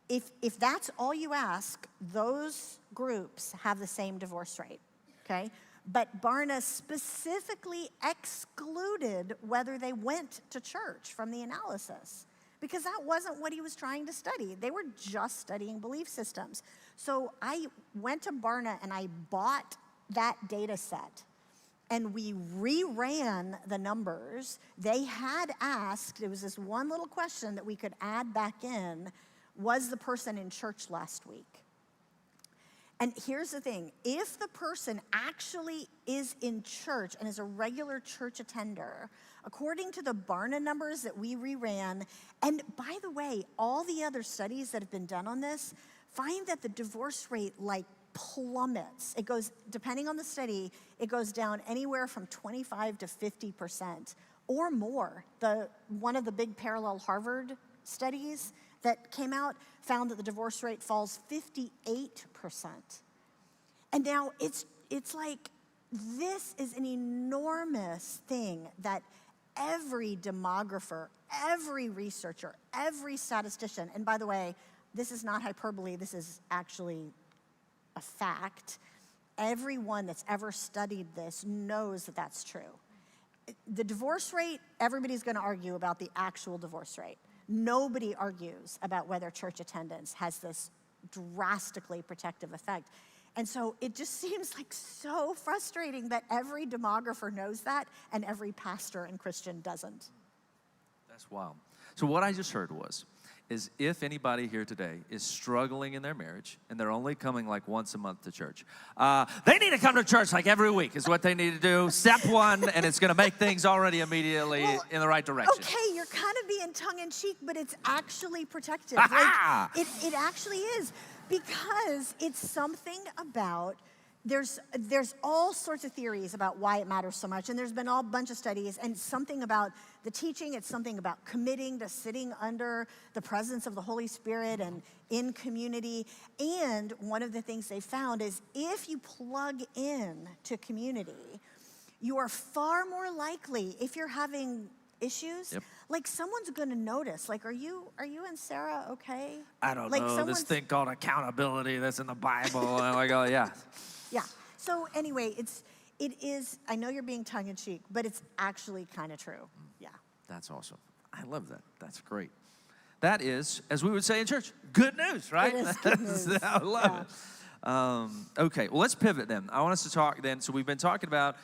If that's all you ask, those groups have the same divorce rate, okay? But Barna specifically excluded whether they went to church from the analysis, because that wasn't what he was trying to study. They were just studying belief systems. So I went to Barna and I bought that data set, and we reran the numbers. They had asked, it was this one little question that we could add back in, was the person in church last week? And here's the thing, if the person actually is in church and is a regular church attender, according to the Barna numbers that we reran, and by the way, all the other studies that have been done on this find that the divorce rate like plummets. It goes, depending on the study, it goes down anywhere from 25 to 50% or more. One of the big parallel Harvard studies that came out found that the divorce rate falls 58%. And now it's like, this is an enormous thing that every demographer, every researcher, every statistician, and by the way, this is not hyperbole, this is actually a fact. Everyone that's ever studied this knows that that's true. The divorce rate, everybody's gonna argue about the actual divorce rate. Nobody argues about whether church attendance has this drastically protective effect. And so it just seems like so frustrating that every demographer knows that and every pastor and Christian doesn't. That's wild. So what I just heard is if anybody here today is struggling in their marriage and they're only coming like once a month to church, they need to come to church like every week is what they need to do. Step one, and it's gonna make things already immediately in the right direction. Okay, you're kind of being tongue-in-cheek, but it's actually protective. Like, it actually is, because it's something about, there's all sorts of theories about why it matters so much, and there's been a bunch of studies, and something about the teaching, it's something about committing to sitting under the presence of the Holy Spirit and in community. And one of the things they found is if you plug in to community, you are far more likely, if you're having issues, like someone's gonna notice, like, are you and Sarah okay? I don't know, this thing called accountability that's in the Bible. And I go, yeah. Yeah, so anyway, it is, I know you're being tongue-in-cheek, but it's actually kind of true, yeah. That's awesome. I love that. That's great. That is, as we would say in church, good news, right? It is good news. I love it. Okay, well, let's pivot then. I want us to talk then. So we've been talking about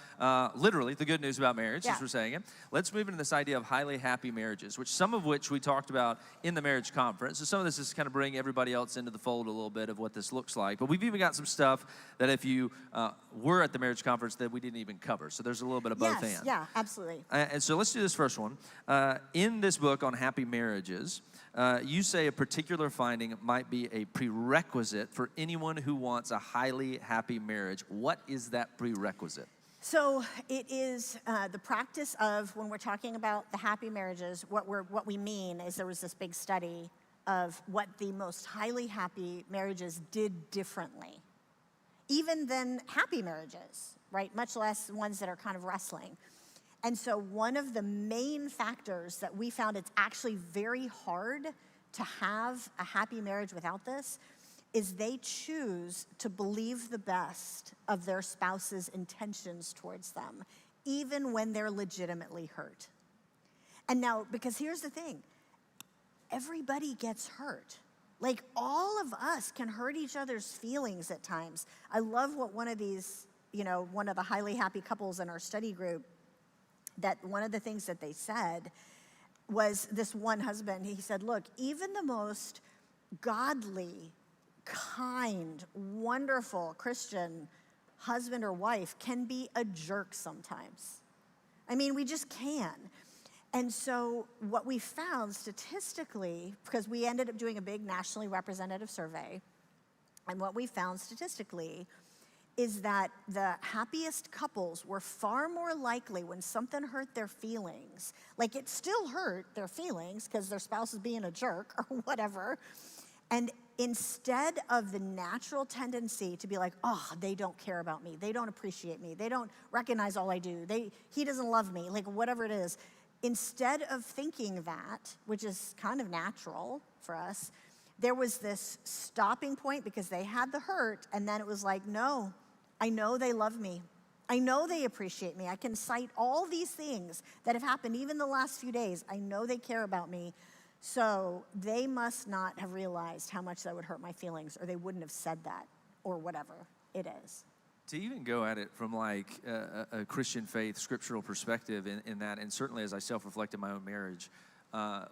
literally the good news about marriage, as we're saying it. Let's move into this idea of highly happy marriages, some of which we talked about in the marriage conference. So some of this is kind of bring everybody else into the fold a little bit of what this looks like. But we've even got some stuff that if you were at the marriage conference that we didn't even cover. So there's a little bit of both ends. Yeah, absolutely. And so let's do this first one. In this book on happy marriages, you say a particular finding might be a prerequisite for anyone who wants a highly happy marriage. What is that prerequisite? So it is the practice of, when we're talking about the happy marriages, what we mean is there was this big study of what the most highly happy marriages did differently, even than happy marriages, right? Much less ones that are kind of wrestling. And so one of the main factors that we found it's actually very hard to have a happy marriage without this is they choose to believe the best of their spouse's intentions towards them, even when they're legitimately hurt. And now, because here's the thing, everybody gets hurt. Like, all of us can hurt each other's feelings at times. I love what one of these, one of the highly happy couples in our study group, that one of the things that they said was this one husband, he said, look, even the most godly, kind, wonderful Christian husband or wife can be a jerk sometimes. I mean, we just can. And so what we found statistically, because we ended up doing a big nationally representative survey, and what we found statistically is that the happiest couples were far more likely when something hurt their feelings, like it still hurt their feelings because their spouse is being a jerk or whatever, and instead of the natural tendency to be like, oh, they don't care about me, they don't appreciate me, they don't recognize all I do, he doesn't love me, like whatever it is, instead of thinking that, which is kind of natural for us, there was this stopping point because they had the hurt, and then it was like, no, I know they love me. I know they appreciate me. I can cite all these things that have happened even the last few days. I know they care about me. So they must not have realized how much that would hurt my feelings, or they wouldn't have said that, or whatever it is. To even go at it from like a Christian faith, scriptural perspective in that, and certainly as I self-reflect in my own marriage,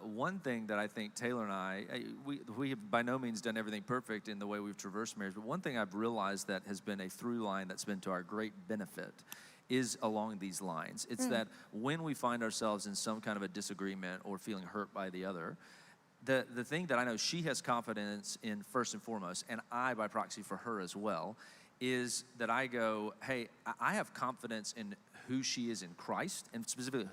one thing that I think Taylor and we have by no means done everything perfect in the way we've traversed marriage, but one thing I've realized that has been a through line that's been to our great benefit is along these lines. It's that when we find ourselves in some kind of a disagreement or feeling hurt by the other, the thing that I know she has confidence in first and foremost, and I by proxy for her as well, is that I go, hey, I have confidence in who she is in Christ, and specifically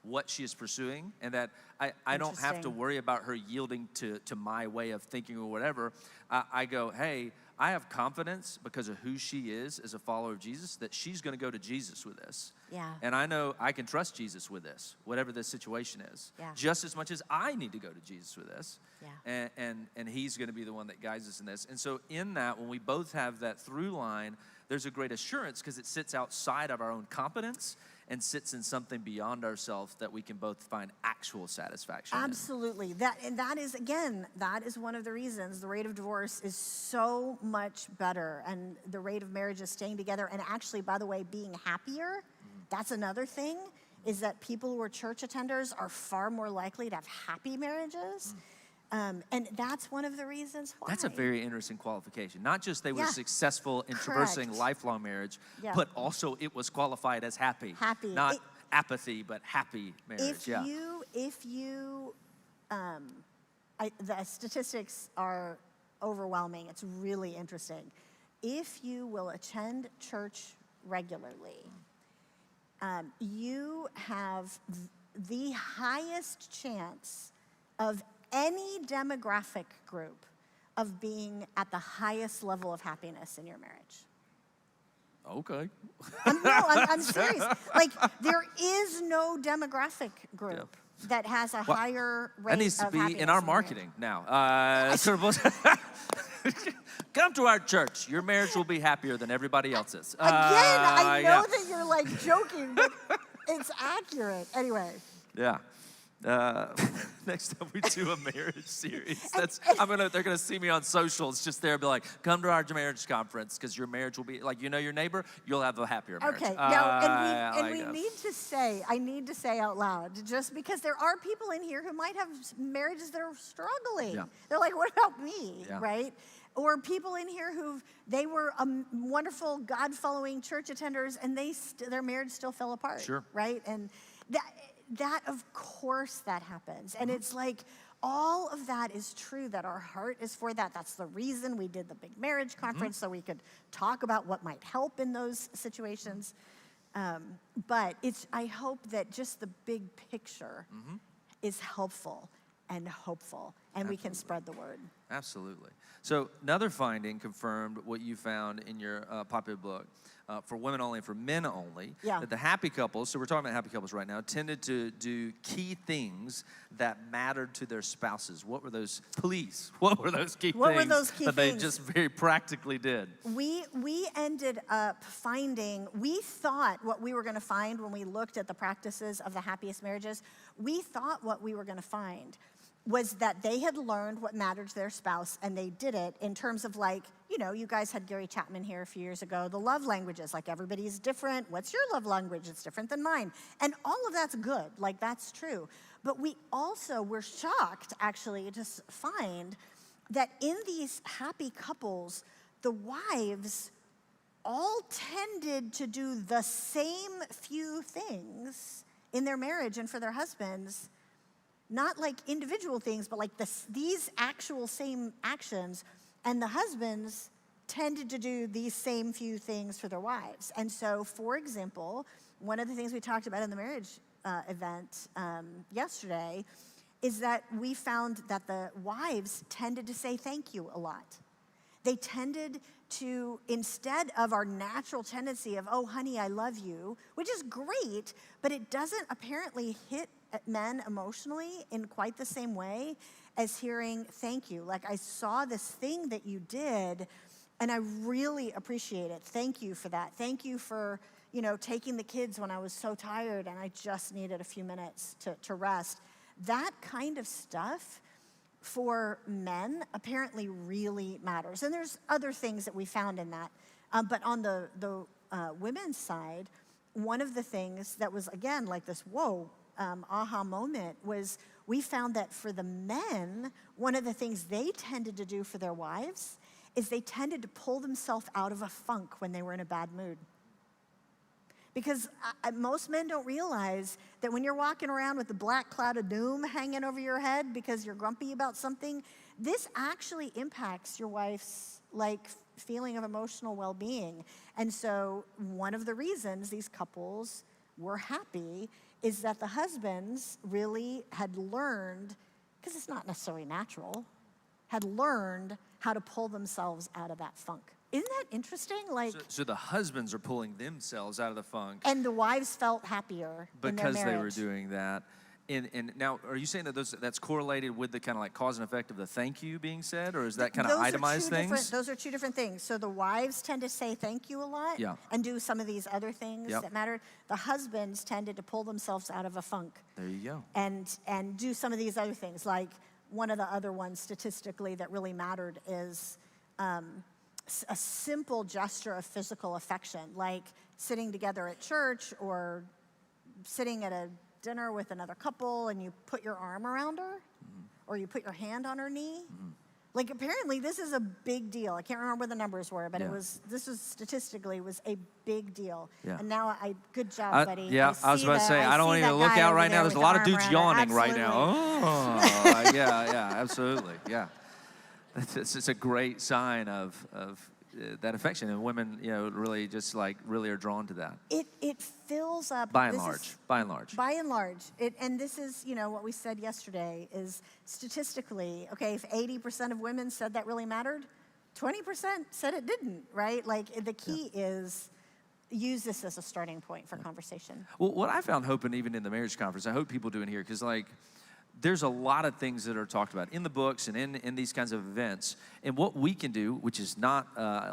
what she is pursuing, and that I don't have to worry about her yielding to my way of thinking or whatever. I go, hey, I have confidence because of who she is as a follower of Jesus, that she's going to go to Jesus with this. Yeah. And I know I can trust Jesus with this, whatever this situation is. Yeah. Just as much as I need to go to Jesus with this. Yeah. And he's going to be the one that guides us in this. And so in that, when we both have that through line, there's a great assurance because it sits outside of our own competence and sits in something beyond ourselves that we can both find actual satisfaction Absolutely. That is one of the reasons the rate of divorce is so much better, and the rate of marriages staying together, and actually, by the way, being happier. That's another thing, is that people who are church attenders are far more likely to have happy marriages. And that's one of the reasons why. That's a very interesting qualification. Not just they were successful in traversing lifelong marriage, but also it was qualified as happy. Happy. Not apathy, but happy marriage. The statistics are overwhelming. It's really interesting. If you will attend church regularly, you have the highest chance of any demographic group of being at the highest level of happiness in your marriage. Okay. I'm serious. Like, there is no demographic group that has a higher rate of happiness. That needs to be in our marketing now. Come to our church. Your marriage will be happier than everybody else's. Again, I know that you're like joking, but it's accurate. Anyway. Yeah. Next time we do a marriage series, they're gonna see me on social. It's just there, be like, come to our marriage conference because your marriage will be like, your neighbor, you'll have a happier marriage. Okay, now, and we need to say, I need to say out loud, just because there are people in here who might have marriages that are struggling. Yeah. They're like, what about me, Yeah. right? Or people in here they were wonderful God-following church attenders, and their marriage still fell apart. Sure. Right? And that of course that happens. And it's like, all of that is true, that our heart is for that. That's the reason we did the big marriage conference, so we could talk about what might help in those situations. But I hope that just the big picture is helpful and hopeful, and we can spread the word. Absolutely. So another finding confirmed what you found in your popular book, for women only and for men only, that the happy couples, so we're talking about happy couples right now, tended to do key things that mattered to their spouses. What were those, please? What were those key things that they just very practically did? We ended up we thought what we were going to find when we looked at the practices of the happiest marriages, we thought what we were going to find was that they had learned what mattered to their spouse, and they did it in terms of, like, you guys had Gary Chapman here a few years ago, the love languages, like, everybody's different. What's your love language? It's different than mine. And all of that's good, like, that's true. But we also were shocked, actually, to find that in these happy couples, the wives all tended to do the same few things in their marriage and for their husbands. Not like individual things, but like these actual same actions. And the husbands tended to do these same few things for their wives. And so, for example, one of the things we talked about in the marriage event yesterday is that we found that the wives tended to say thank you a lot. They tended to, instead of our natural tendency of, oh, honey, I love you, which is great, but it doesn't apparently hit men emotionally in quite the same way as hearing thank you. Like, I saw this thing that you did, and I really appreciate it. Thank you for that. Thank you for, taking the kids when I was so tired and I just needed a few minutes to rest. That kind of stuff for men apparently really matters. And there's other things that we found in that. But on the women's side, one of the things that was, again, like this, aha moment was we found that for the men, one of the things they tended to do for their wives is they tended to pull themselves out of a funk when they were in a bad mood. Because most men don't realize that when you're walking around with the black cloud of doom hanging over your head because you're grumpy about something, this actually impacts your wife's feeling of emotional well-being. And so one of the reasons these couples were happy is that the husbands really had learned, because it's not necessarily natural, had learned how to pull themselves out of that funk. Isn't that interesting? So the husbands are pulling themselves out of the funk. And the wives felt happier because in their marriage. They were doing that. And now, are you saying that that's correlated with the kind of like cause and effect of the thank you being said, or is that kind of itemized things? Those are two different things. So the wives tend to say thank you a lot and do some of these other things that matter. The husbands tended to pull themselves out of a funk. There you go. And do some of these other things. Like, one of the other ones statistically that really mattered is a simple gesture of physical affection, like sitting together at church or sitting at a dinner with another couple and you put your arm around her or you put your hand on her knee. Like, apparently this is a big deal. I can't remember what the numbers were, but this was statistically was a big deal. And now good job, buddy. I was about to say, I don't want you to look out right now. There's a lot of dudes yawning right now. Oh, yeah, absolutely, yeah. It's a great sign of that affection, and women, really just really are drawn to that. It fills up. By and large. And this is, what we said yesterday is statistically, okay, if 80% of women said that really mattered, 20% said it didn't, right? Like, the key is use this as a starting point for conversation. Well, what I found hoping even in the marriage conference, I hope people do in here, because there's a lot of things that are talked about in the books and in these kinds of events. And what we can do, which is not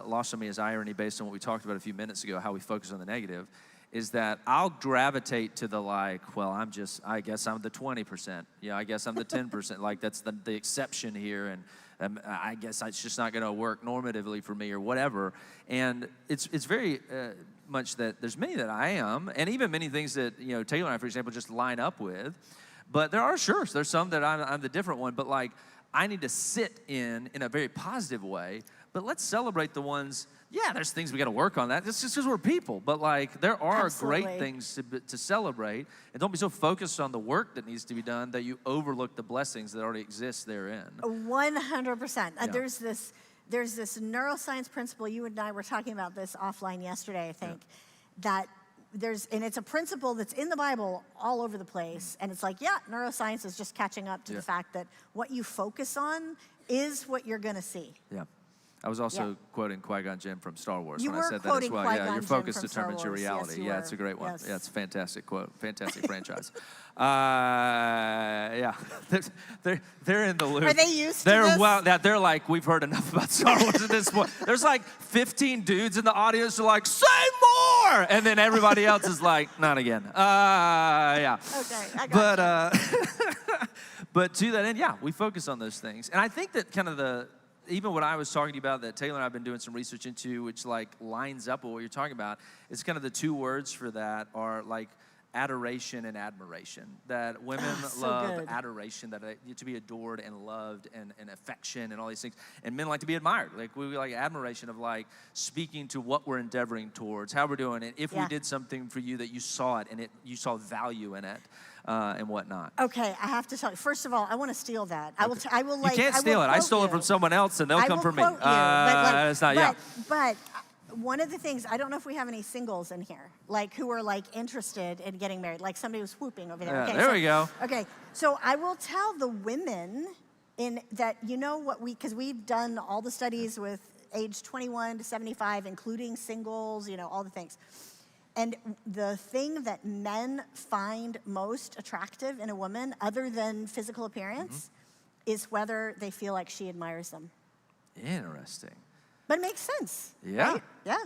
lost on me as irony based on what we talked about a few minutes ago, how we focus on the negative, is that I'll gravitate to the like, well, I guess I'm the 20%. Yeah, I guess I'm the 10%. Like that's the exception here, and I guess it's just not going to work normatively for me or whatever. And it's very much that there's many that I am, and even many things that Taylor and I, for example, just line up with. But there's some that I'm the different one. But like I need to sit in a very positive way. But let's celebrate the ones. Yeah, there's things we got to work on. That it's just because we're people. But like there are Absolutely. great things to celebrate, and don't be so focused on the work that needs to be done that you overlook the blessings that already exist therein. 100%. Yeah. There's this neuroscience principle. You and I were talking about this offline yesterday, I think, that and it's a principle that's in the Bible all over the place. And it's like, yeah, neuroscience is just catching up to the fact that what you focus on is what you're going to see. Yeah. I was also quoting Qui-Gon Jinn from Star Wars You when I were said that as quoting well. Qui-Gon Your Jinn focus from Star determines your Wars. reality. Yes, you Yeah, were. it's a great one. Yes. Yeah, it's a fantastic quote, fantastic franchise. Yeah, they're in the loop. Are they used to this? Well, they're like, we've heard enough about Star Wars at this point. There's like 15 dudes in the audience who are like, say more! And then everybody else is like, not again. Yeah. Okay, I got you. But to that end, yeah, we focus on those things. And I think that kind of even what I was talking to you about that Taylor and I have been doing some research into, which like lines up with what you're talking about, is kind of the two words for that are like adoration and admiration. That women so love good. adoration, that to be adored and loved and affection and all these things. And men like to be admired. Like we like admiration of like speaking to what we're endeavoring towards, how we're doing it. If we did something for you that you saw it and you saw value in it. And whatnot. Okay, I have to tell you. First of all, I want to steal that. I will. I will. Like, you can't steal it. I stole it from someone else, and they'll come for me. It's not. But one of the things, I don't know if we have any singles in here, like who are like interested in getting married. Like somebody was whooping over there. Yeah, Okay, there we go. Okay, so I will tell the women in that because we've done all the studies with age 21 to 75, including singles, all the things. And the thing that men find most attractive in a woman, other than physical appearance, is whether they feel like she admires them. Interesting. But it makes sense. Yeah. Right? Yeah.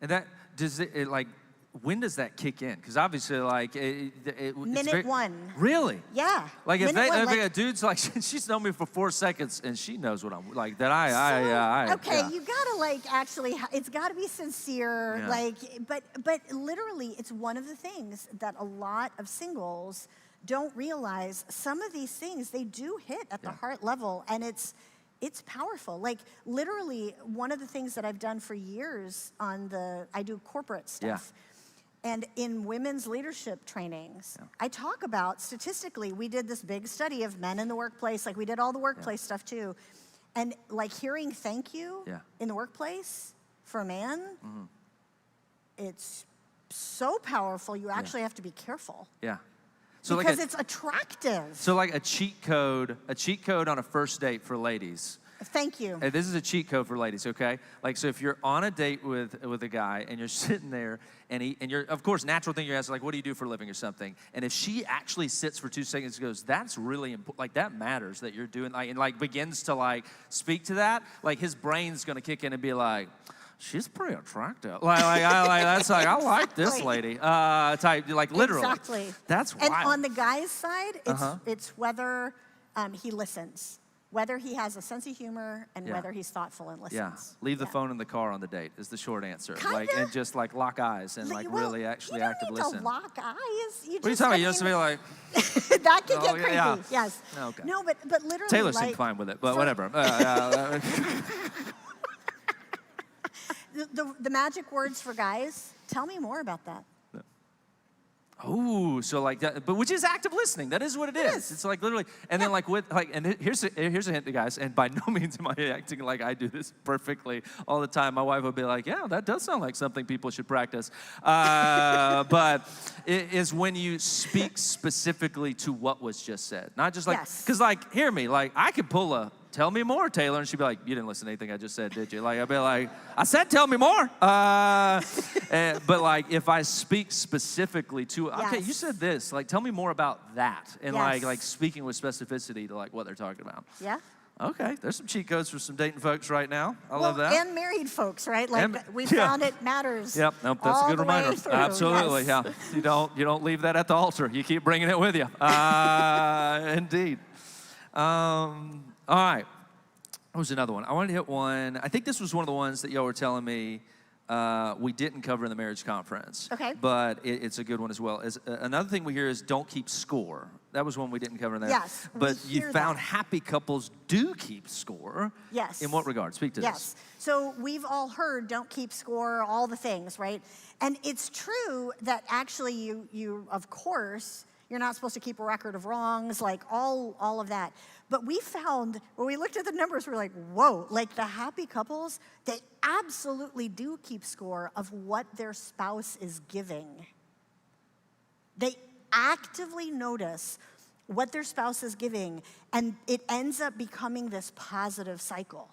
And that does it like. When does that kick in? Because obviously, like, Minute one. Really? Yeah. Like, if Minute a dude's like, she's known me for 4 seconds and she knows what I'm like, that Okay, you gotta like actually, it's gotta be sincere. Yeah. Like, but literally, it's one of the things that a lot of singles don't realize. Some of these things they do hit at the heart level, and it's powerful. Like literally, one of the things that I've done for years I do corporate stuff. And in women's leadership trainings, I talk about, statistically, we did this big study of men in the workplace. Like we did all the workplace stuff too. And like hearing thank you in the workplace for a man, it's so powerful. You actually have to be careful. Yeah. So because it's attractive. So like a cheat code on a first date for ladies. Thank you. And this is a cheat code for ladies, okay? Like, so if you're on a date with a guy and you're sitting there and you're, of course, natural thing you're asking, like, what do you do for a living or something? And if she actually sits for 2 seconds and goes, that's really important, like that matters that you're doing, like, and like begins to like speak to that, like his brain's gonna kick in and be like, she's pretty attractive. I like this lady. Type, like literally. Exactly. That's wild. And on the guy's side, it's whether he listens, whether he has a sense of humor, and whether he's thoughtful and listens. Yeah. Leave the phone in the car on the date is the short answer. Kinda. Like, and just like lock eyes and like really actually active listen. You don't need to lock eyes. What are you talking about? You just be like. That could get creepy. Yeah. Yes. Okay. No, but literally. Taylor seemed fine with it, but whatever. The magic words for guys. Tell me more about that. Oh, so like that, but which is active listening. That is what it is. It's like literally, and then like and here's a hint, guys. And by no means am I acting like I do this perfectly all the time. My wife would be like, "Yeah, that does sound like something people should practice." But it is when you speak specifically to what was just said, not just like, because like, hear me, like I could pull a. Tell me more, Taylor. And she'd be like, you didn't listen to anything I just said, did you? Like, I'd be like, I said, tell me more. But like, if I speak specifically to, okay, you said this, like, tell me more about that. And like speaking with specificity to like what they're talking about. Yeah. Okay, there's some cheat codes for some dating folks right now. I love that. And married folks, right? Like we found it matters. Yep, nope, that's a good reminder. Through. Absolutely, yes. yeah. You don't leave that at the altar. You keep bringing it with you. Indeed. All right. What was another one? I wanted to hit one. I think this was one of the ones that y'all were telling me we didn't cover in the marriage conference. Okay. But it's a good one as well. Another thing we hear is don't keep score. That was one we didn't cover in there. Yes. But you found happy couples do keep score. Yes. In what regard? Speak to this. Yes. So we've all heard don't keep score, all the things, right? And it's true that actually you of course, you're not supposed to keep a record of wrongs, like all of that. But we found, when we looked at the numbers, we're like, whoa, like the happy couples, they absolutely do keep score of what their spouse is giving. They actively notice what their spouse is giving, and it ends up becoming this positive cycle.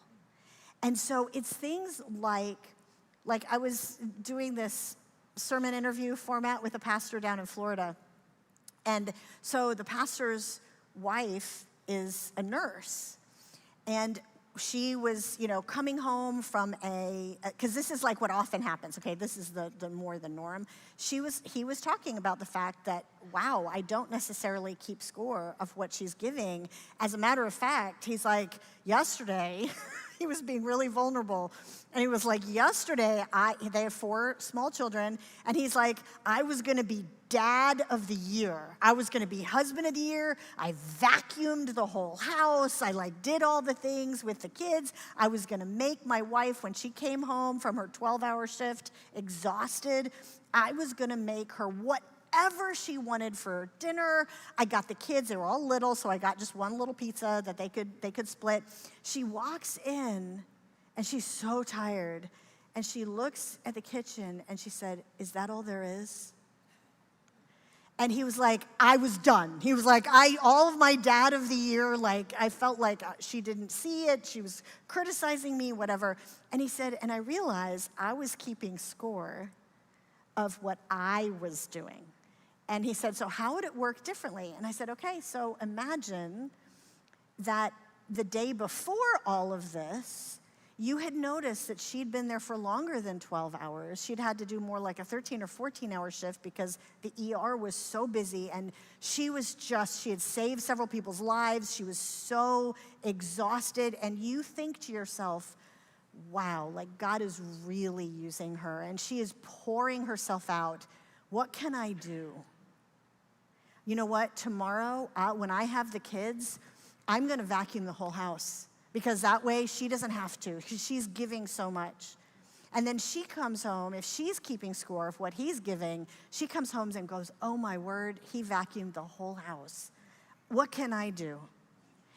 And so it's things like I was doing this sermon interview format with a pastor down in Florida. And so the pastor's wife is a nurse. And she was, coming home from because this is like what often happens, okay? This is the more the norm. He was talking about the fact that, wow, I don't necessarily keep score of what she's giving. As a matter of fact, he's like, yesterday, he was being really vulnerable. And he was like, yesterday, they have 4 small children, and he's like, I was gonna be dad of the year. I was gonna be husband of the year. I vacuumed the whole house. I did all the things with the kids. I was gonna make my wife, when she came home from her 12-hour shift, exhausted, I was gonna make her whatever she wanted for dinner. I got the kids, they were all little, so I got just one little pizza that they could split. She walks in, and she's so tired, and she looks at the kitchen, and she said, is that all there is? And he was like, I was done. He was like, all of my dad of the year, I felt like she didn't see it. She was criticizing me, whatever. And he said, and I realized I was keeping score of what I was doing. And he said, so how would it work differently? And I said, okay, so imagine that the day before all of this, you had noticed that she'd been there for longer than 12 hours. She'd had to do more like a 13 or 14-hour shift because the ER was so busy, and she had saved several people's lives. She was so exhausted, and you think to yourself, wow, God is really using her, and she is pouring herself out. What can I do? You know what? Tomorrow, when I have the kids, I'm gonna vacuum the whole house, because that way she doesn't have to, because she's giving so much. And then she comes home, if she's keeping score of what he's giving, she comes home and goes, oh my word, he vacuumed the whole house. What can I do?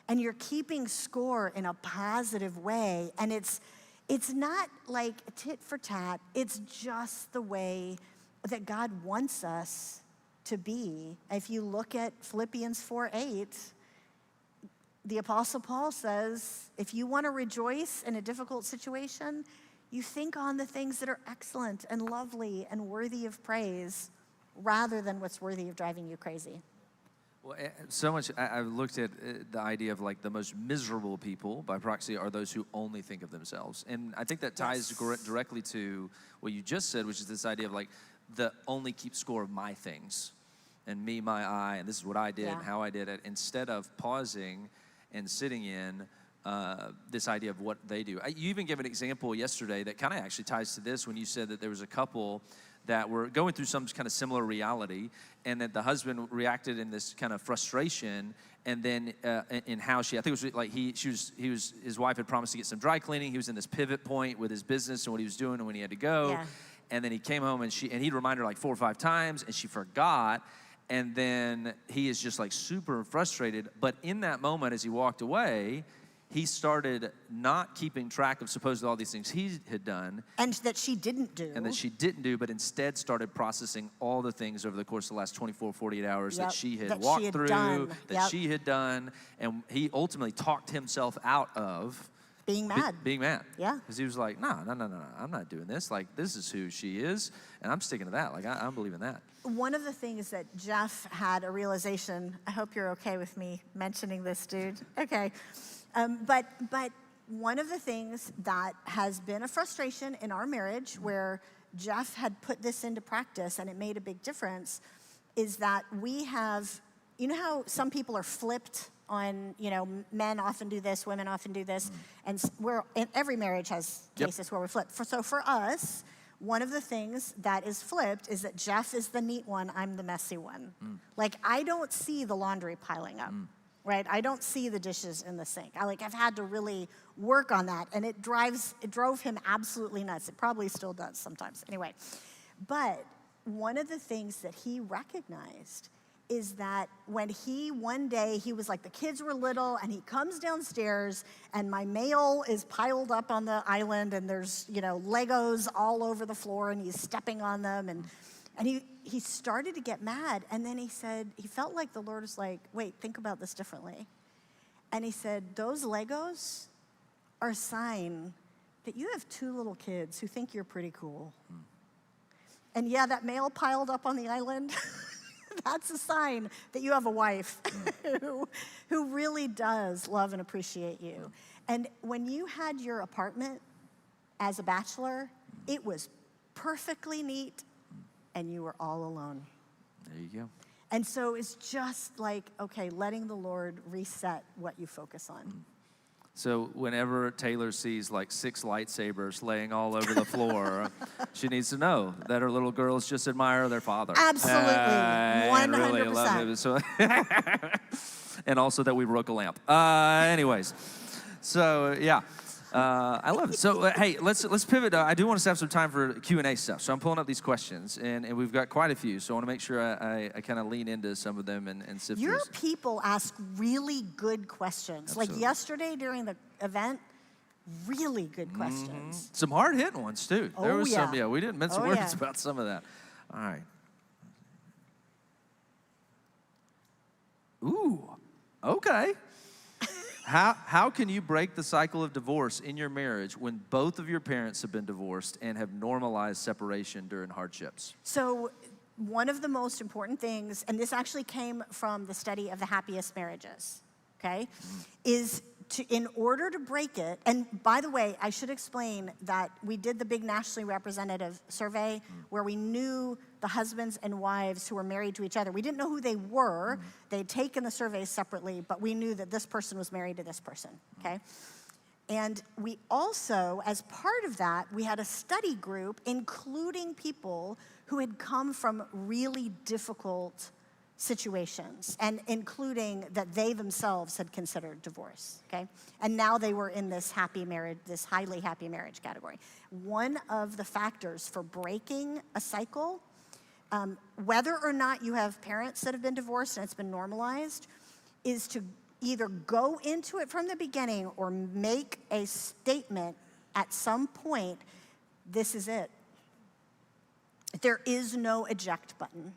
And you're keeping score in a positive way, and it's not like tit for tat, it's just the way that God wants us to be. If you look at Philippians 4:8, the Apostle Paul says, if you want to rejoice in a difficult situation, you think on the things that are excellent and lovely and worthy of praise, rather than what's worthy of driving you crazy. Well, so much, I've looked at the idea of the most miserable people by proxy are those who only think of themselves. And I think that ties directly to what you just said, which is this idea of the only keep score of my things and me, my I, and this is what I did and how I did it, instead of pausing and sitting in this idea of what they do. You even gave an example yesterday that kind of actually ties to this when you said that there was a couple that were going through some kind of similar reality, and that the husband reacted in this kind of frustration, and then in how I think it was his wife had promised to get some dry cleaning. He was in this pivot point with his business and what he was doing and when he had to go. Yeah. And then he came home and he'd remind her 4 or 5 times, and she forgot. And then he is just super frustrated. But in that moment, as he walked away, he started not keeping track of supposedly all these things he had done. And that she didn't do. But instead started processing all the things over the course of the last 24, 48 hours that she had she had done. And he ultimately talked himself out of being mad. Being mad. Yeah. Because he was like, no, I'm not doing this. This is who she is, and I'm sticking to that. I'm believing that. One of the things that Jeff had a realization, I hope you're okay with me mentioning this, dude. Okay. But one of the things that has been a frustration in our marriage, where Jeff had put this into practice and it made a big difference, is that we have, you know how some people are flipped on, men often do this, women often do this, and every marriage has cases where we're flipped. So for us, one of the things that is flipped is that Jeff is the neat one, I'm the messy one. Like, I don't see the laundry piling up, right? I don't see the dishes in the sink. I've had to really work on that, and it drove him absolutely nuts. It probably still does sometimes. Anyway, but one of the things that he recognized is that when one day he was like, the kids were little, and he comes downstairs and my mail is piled up on the island, and there's, Legos all over the floor, and he's stepping on them, and he started to get mad. And then he said, he felt like the Lord was like, wait, think about this differently. And he said, those Legos are a sign that you have 2 little kids who think you're pretty cool. And yeah, that mail piled up on the island, that's a sign that you have a wife who really does love and appreciate you. And when you had your apartment as a bachelor, it was perfectly neat, and you were all alone. There you go. And so it's just like, okay, letting the Lord reset what you focus on. So whenever Taylor sees like 6 lightsabers laying all over the floor, she needs to know that her little girls just admire their father. Absolutely, 100%. And really love him. So and also that we broke a lamp. Anyways, so yeah. I love it. So, hey, let's pivot. I do want us to have some time for Q&A stuff. So I'm pulling up these questions, and we've got quite a few. So I want to make sure I kind of lean into some of them and sift through. Your people ask really good questions. Absolutely. Like yesterday during the event, really good questions. Some hard-hitting ones, too. There was some, yeah. we didn't mince words about some of that. All right. Ooh, okay. How can you break the cycle of divorce in your marriage when both of your parents have been divorced and have normalized separation during hardships? So one of the most important things, and this actually came from the study of the happiest marriages, okay, is in order to break it, and by the way, I should explain that we did the big nationally representative survey where we knew the husbands and wives who were married to each other. We didn't know who they were. They'd taken the surveys separately, but we knew that this person was married to this person, okay? And we also, as part of that, we had a study group including people who had come from really difficult situations, and including that they themselves had considered divorce, okay? And now they were in this happy marriage, this highly happy marriage category. One of the factors for breaking a cycle, whether or not you have parents that have been divorced and it's been normalized, is to either go into it from the beginning or make a statement at some point, this is it. There is no eject button.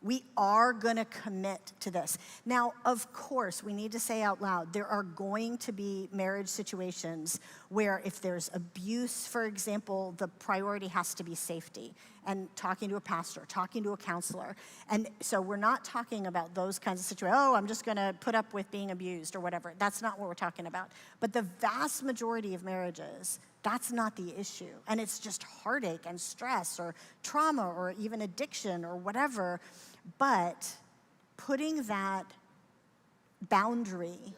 We are going to commit to this. Now, of course, we need to say out loud, there are going to be marriage situations where if there's abuse, for example, the priority has to be safety and talking to a pastor, talking to a counselor. And so we're not talking about those kinds of situations. Oh, I'm just going to put up with being abused or whatever. That's not what we're talking about. But the vast majority of marriages, that's not the issue. And it's just heartache and stress or trauma or even addiction or whatever. But putting that boundary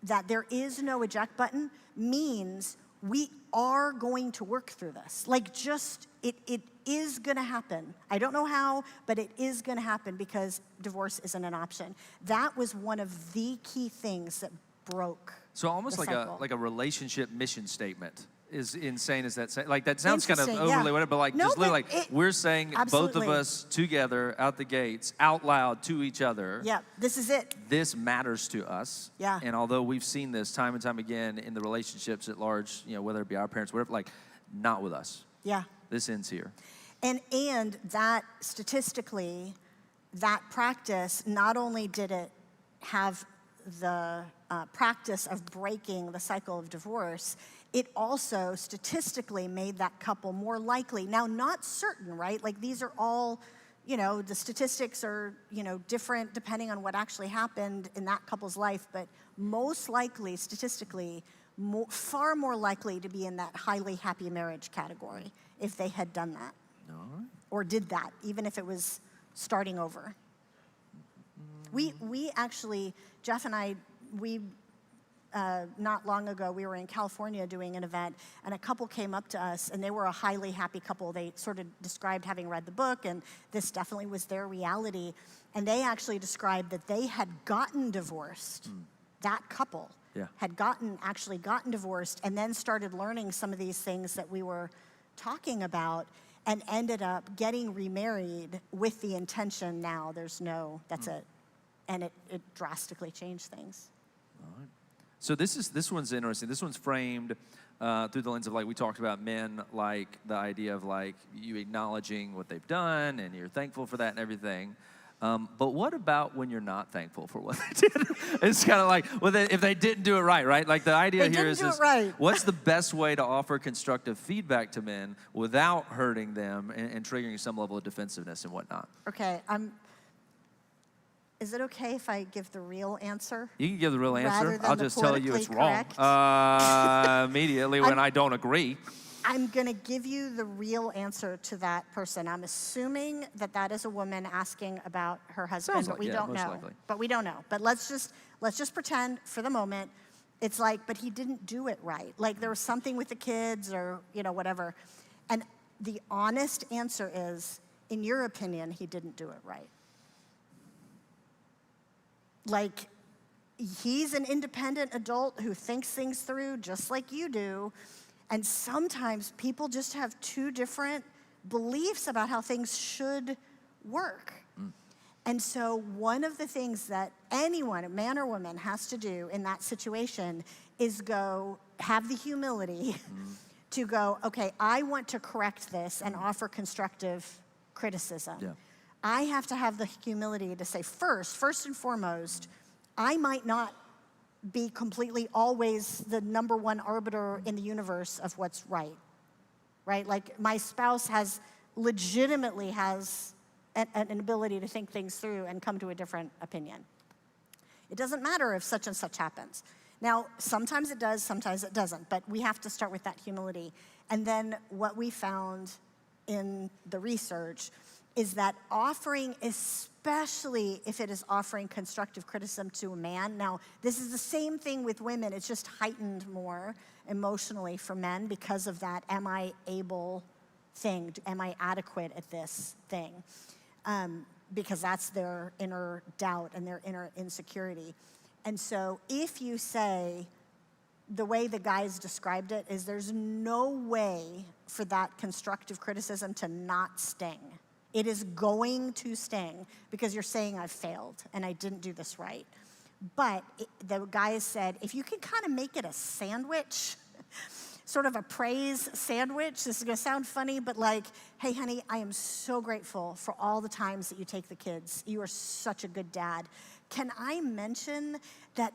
that there is no eject button means we are going to work through this. Like just, it is gonna happen. I don't know how, but it is gonna happen because divorce isn't an option. That was one of the key things that broke. So almost the cycle. like a relationship mission statement. Is insane as that like that sounds kind of Interesting, overly yeah. whatever, but like No, just literally but like we're saying both absolutely. of us together out the gates out loud to each other. Yeah, this is it. This matters to us. Yeah. And although we've seen this time and time again in the relationships at large, whether it be our parents, whatever, like not with us. Yeah. This ends here. And that statistically, that practice, not only did it have the practice of breaking the cycle of divorce, it also statistically made that couple more likely. Now, not certain, right? Like these are all, the statistics are, different depending on what actually happened in that couple's life, but most likely, statistically, far more likely to be in that highly happy marriage category if they had done that. All right. Or did that, even if it was starting over. We actually, Jeff and I, not long ago, we were in California doing an event, and a couple came up to us, and they were a highly happy couple. They sort of described having read the book, and this definitely was their reality. And they actually described that they had gotten divorced. That couple had actually gotten divorced, and then started learning some of these things that we were talking about, and ended up getting remarried with the intention now that's it. And it drastically changed things. All right. So this one's interesting. This one's framed through the lens of, like, we talked about men, like the idea of, like, you acknowledging what they've done and you're thankful for that and everything. But what about when you're not thankful for what they did? It's kind of like, well, if they didn't do it right? Like the idea here is what's the best way to offer constructive feedback to men without hurting them and triggering some level of defensiveness and whatnot? Okay, is it okay if I give the real answer? You can give the real answer. I'll just tell you it's correct? wrong immediately when I don't agree. I'm going to give you the real answer to that person. I'm assuming that is a woman asking about her husband, but we don't know. Likely. But we don't know. But let's just pretend for the moment it's like, but he didn't do it right. Like there was something with the kids or, whatever. And the honest answer is, in your opinion, he didn't do it right. Like, he's an independent adult who thinks things through just like you do. And sometimes people just have two different beliefs about how things should work. And so one of the things that anyone, man or woman, has to do in that situation is have the humility to go, okay, I want to correct this and offer constructive criticism. Yeah. I have to have the humility to say, first and foremost, I might not be completely always the number one arbiter in the universe of what's right? Like my spouse legitimately has an ability to think things through and come to a different opinion. It doesn't matter if such and such happens. Now, sometimes it does, sometimes it doesn't, but we have to start with that humility. And then what we found in the research is that offering, especially if it is offering constructive criticism to a man. Now, this is the same thing with women. It's just heightened more emotionally for men because of that am I able thing. Am I adequate at this thing? Because that's their inner doubt and their inner insecurity. And so if you say, the way the guys described it is there's no way for that constructive criticism to not sting. It is going to sting because you're saying I've failed and I didn't do this right. But the guys said, if you can kind of make it a sandwich, sort of a praise sandwich, this is gonna sound funny, but like, hey honey, I am so grateful for all the times that you take the kids. You are such a good dad. Can I mention that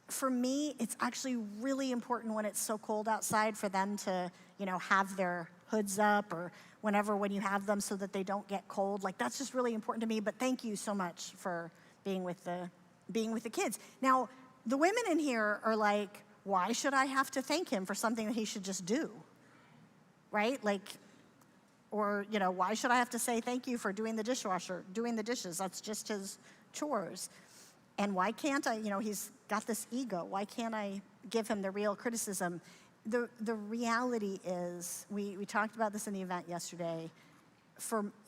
for me, it's actually really important when it's so cold outside for them to, have their hoods up or when you have them so that they don't get cold. Like that's just really important to me, but thank you so much for being with the kids. Now, the women in here are like, why should I have to thank him for something that he should just do? Right? Like, or, why should I have to say thank you for doing the dishes? That's just his chores. And why can't I, he's got this ego. Why can't I give him the real criticism? The reality is, we talked about this in the event yesterday,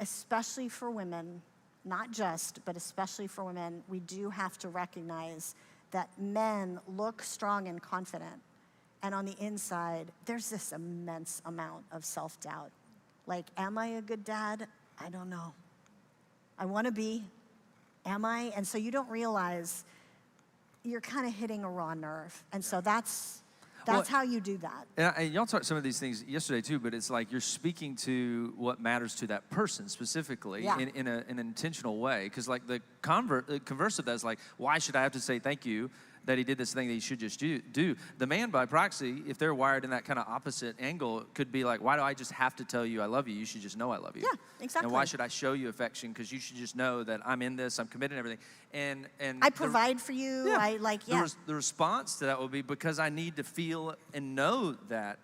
especially for women, not just, but especially for women, we do have to recognize that men look strong and confident. And on the inside, there's this immense amount of self-doubt. Like, am I a good dad? I don't know. I want to be. Am I? And so you don't realize you're kind of hitting a raw nerve. And so that's how you do that. And y'all talked some of these things yesterday too, but it's like you're speaking to what matters to that person specifically in an intentional way. Because like the converse of that is like, why should I have to say thank you? that he did this thing that he should just do. The man by proxy, if they're wired in that kind of opposite angle, could be like, why do I just have to tell you I love you? You should just know I love you. Yeah, exactly. And why should I show you affection? Because you should just know that I'm in this, I'm committed and everything. And I provide for you. Yeah, I like, yeah. The response to that would be, because I need to feel and know that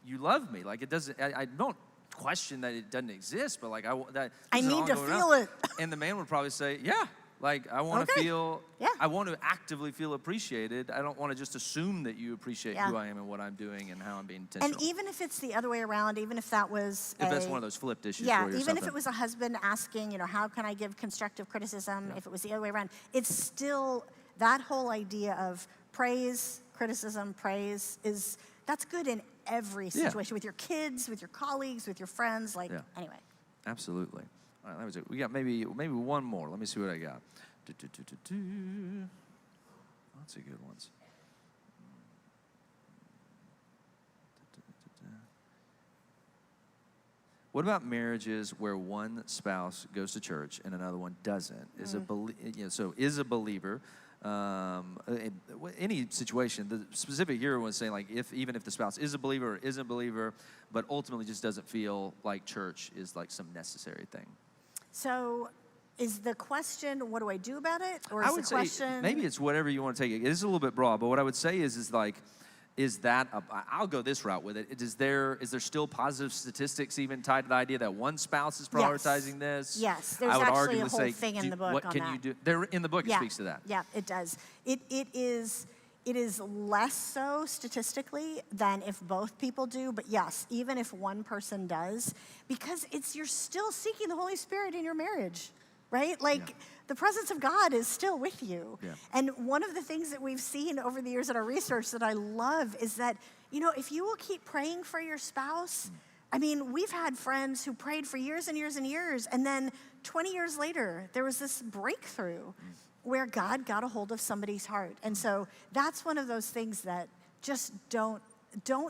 you love me. Like, it doesn't, I don't question that it doesn't exist, but like, I need to feel it. And the man would probably say, yeah. Like, I want to feel, I want to actively feel appreciated. I don't want to just assume that you appreciate who I am and what I'm doing and how I'm being intentional. And even if it's the other way around, even if that was if that's one of those flipped issues yeah, for you or even something. if it was a husband asking, how can I give constructive criticism, if it was the other way around, it's still that whole idea of praise, criticism, praise that's good in every situation, with your kids, with your colleagues, with your friends, anyway. Absolutely. All right, that was it. We got maybe one more. Let me see what I got. Lots of good ones. What about marriages where one spouse goes to church and another one doesn't? Is a believer. Any situation. The specific here was saying, like, even if the spouse is a believer or isn't a believer, but ultimately just doesn't feel like church is like some necessary thing. So, is the question, what do I do about it? Or I is would the say question, maybe it's whatever you want to take it. It is a little bit broad, but what I would say is that I'll go this route with it. Is there still positive statistics even tied to the idea that one spouse is prioritizing this? Yes, there's actually a whole thing in the book what on can that. you do? There in the book it speaks to that. Yeah, it does. It is less so statistically than if both people do, but yes, even if one person does, because you're still seeking the Holy Spirit in your marriage, right? Like, the presence of God is still with you. Yeah. And one of the things that we've seen over the years in our research that I love is that, if you will keep praying for your spouse, I mean, we've had friends who prayed for years and years and years, and then 20 years later, there was this breakthrough where God got a hold of somebody's heart. And so that's one of those things that just don't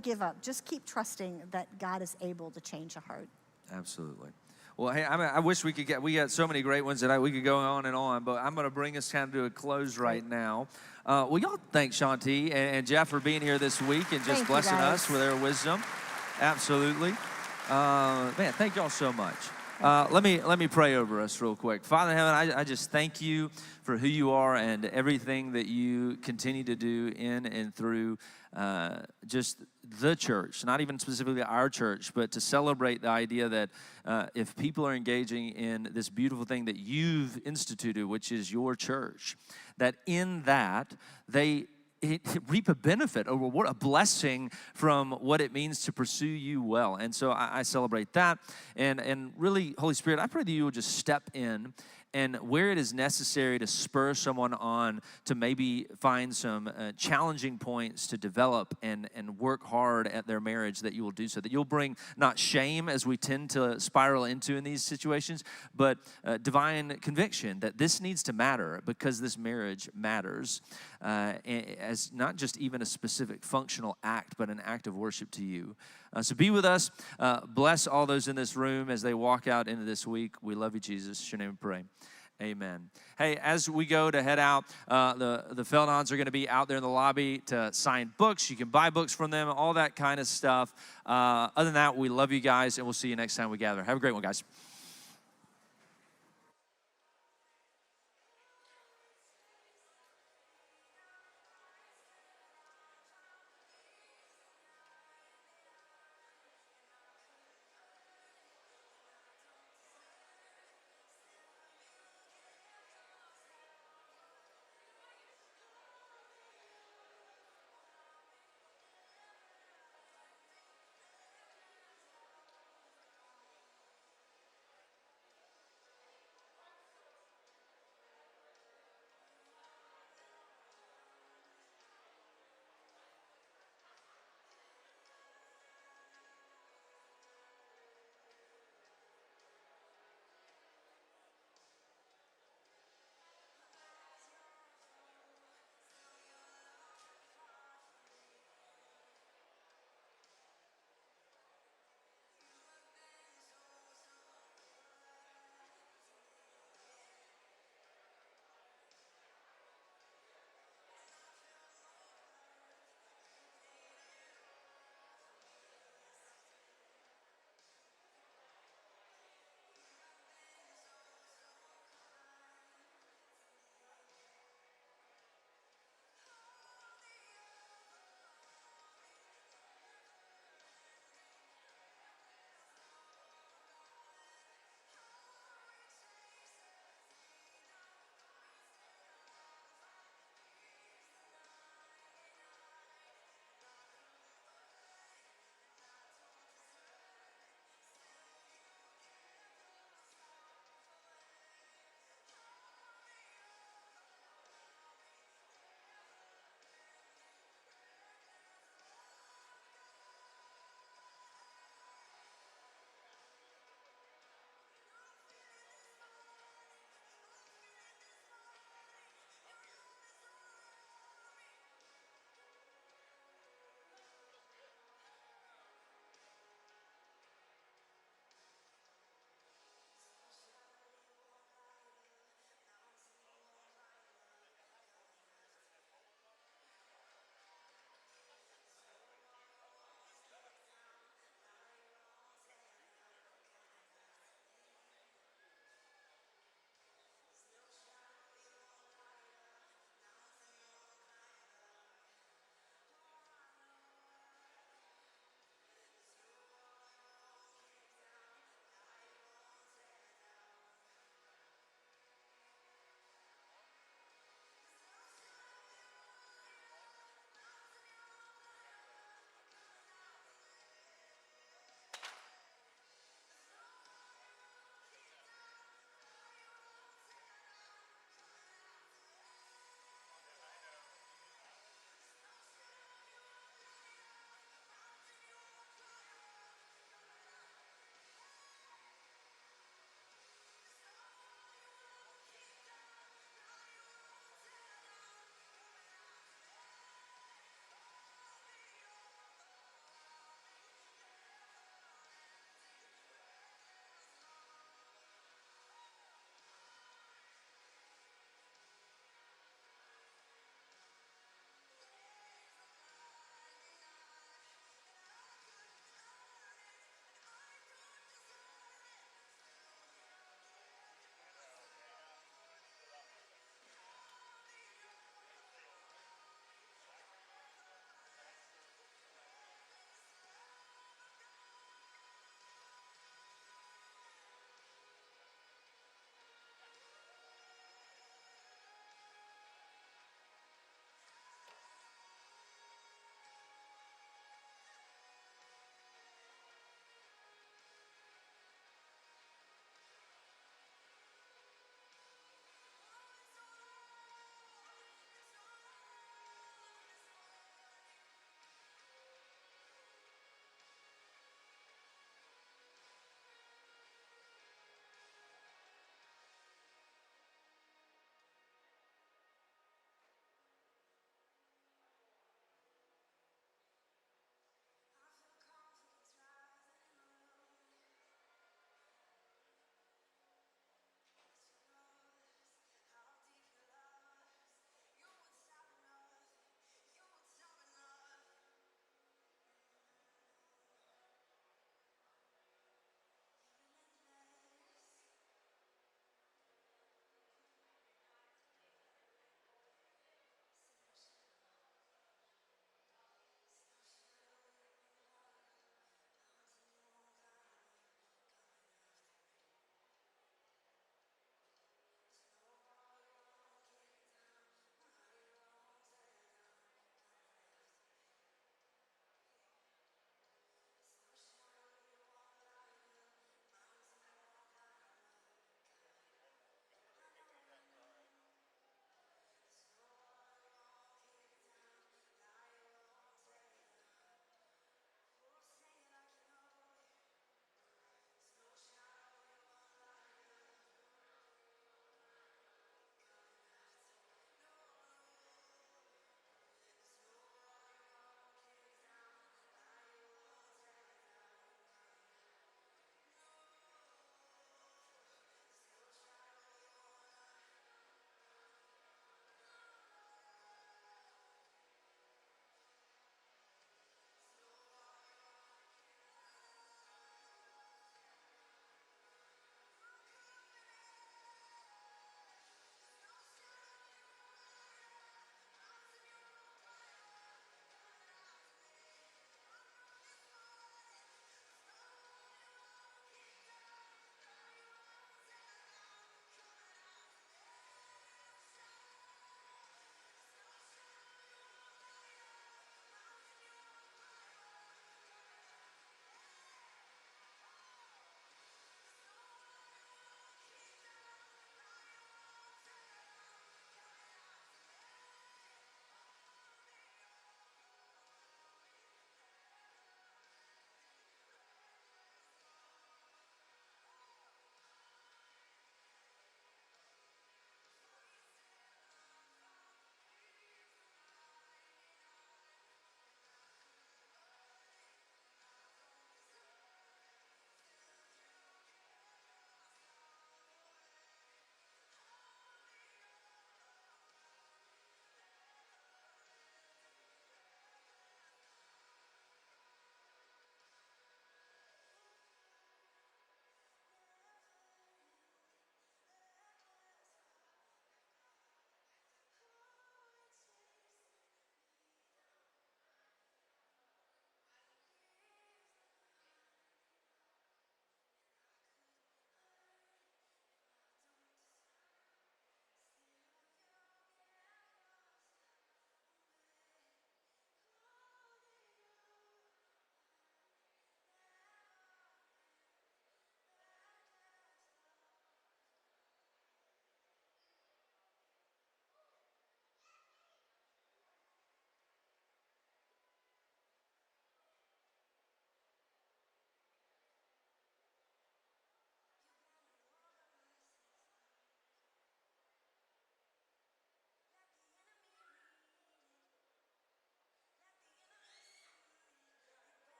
give up. Just keep trusting that God is able to change a heart. Absolutely. Well, hey, I wish we got so many great ones that we could go on and on, but I'm going to bring us kind of to a close right now. Well, y'all thank Shanti and Jeff for being here this week and just blessing us with their wisdom. Absolutely. Man, thank y'all so much. Let me pray over us real quick. Father in heaven, I just thank you for who you are and everything that you continue to do in and through just the church, not even specifically our church, but to celebrate the idea that if people are engaging in this beautiful thing that you've instituted, which is your church, that in that they reap a benefit, or what a blessing from what it means to pursue you well. And so I celebrate that. And really, Holy Spirit, I pray that you will just step in, and where it is necessary to spur someone on to maybe find some challenging points to develop and work hard at their marriage, that you will do so. That you'll bring not shame, as we tend to spiral into in these situations, but divine conviction that this needs to matter because this marriage matters, as not just even a specific functional act, but an act of worship to you. So be with us. Bless all those in this room as they walk out into this week. We love you, Jesus. In your name we pray. Amen. Hey, as we go to head out, the Feldhans are going to be out there in the lobby to sign books. You can buy books from them, all that kind of stuff. Other than that, we love you guys, and we'll see you next time we gather. Have a great one, guys.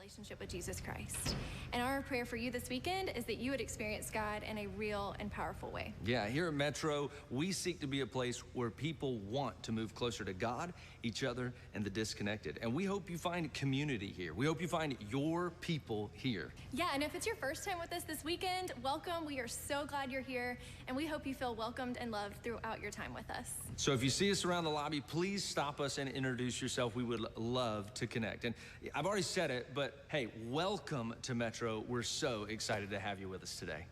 relationship with Jesus Christ. And our prayer for you this weekend is that you would experience God in a real and powerful way. Yeah, here at Metro, we seek to be a place where people want to move closer to God, each other, and the disconnected. And we hope you find community here. We hope you find your people here. Yeah, and if it's your first time with us this weekend, welcome. We are so glad you're here, and we hope you feel welcomed and loved throughout your time with us. So if you see us around the lobby, please stop us and introduce yourself. We would love to connect. And I've already said it, but hey, welcome to Metro. We're so excited to have you with us today.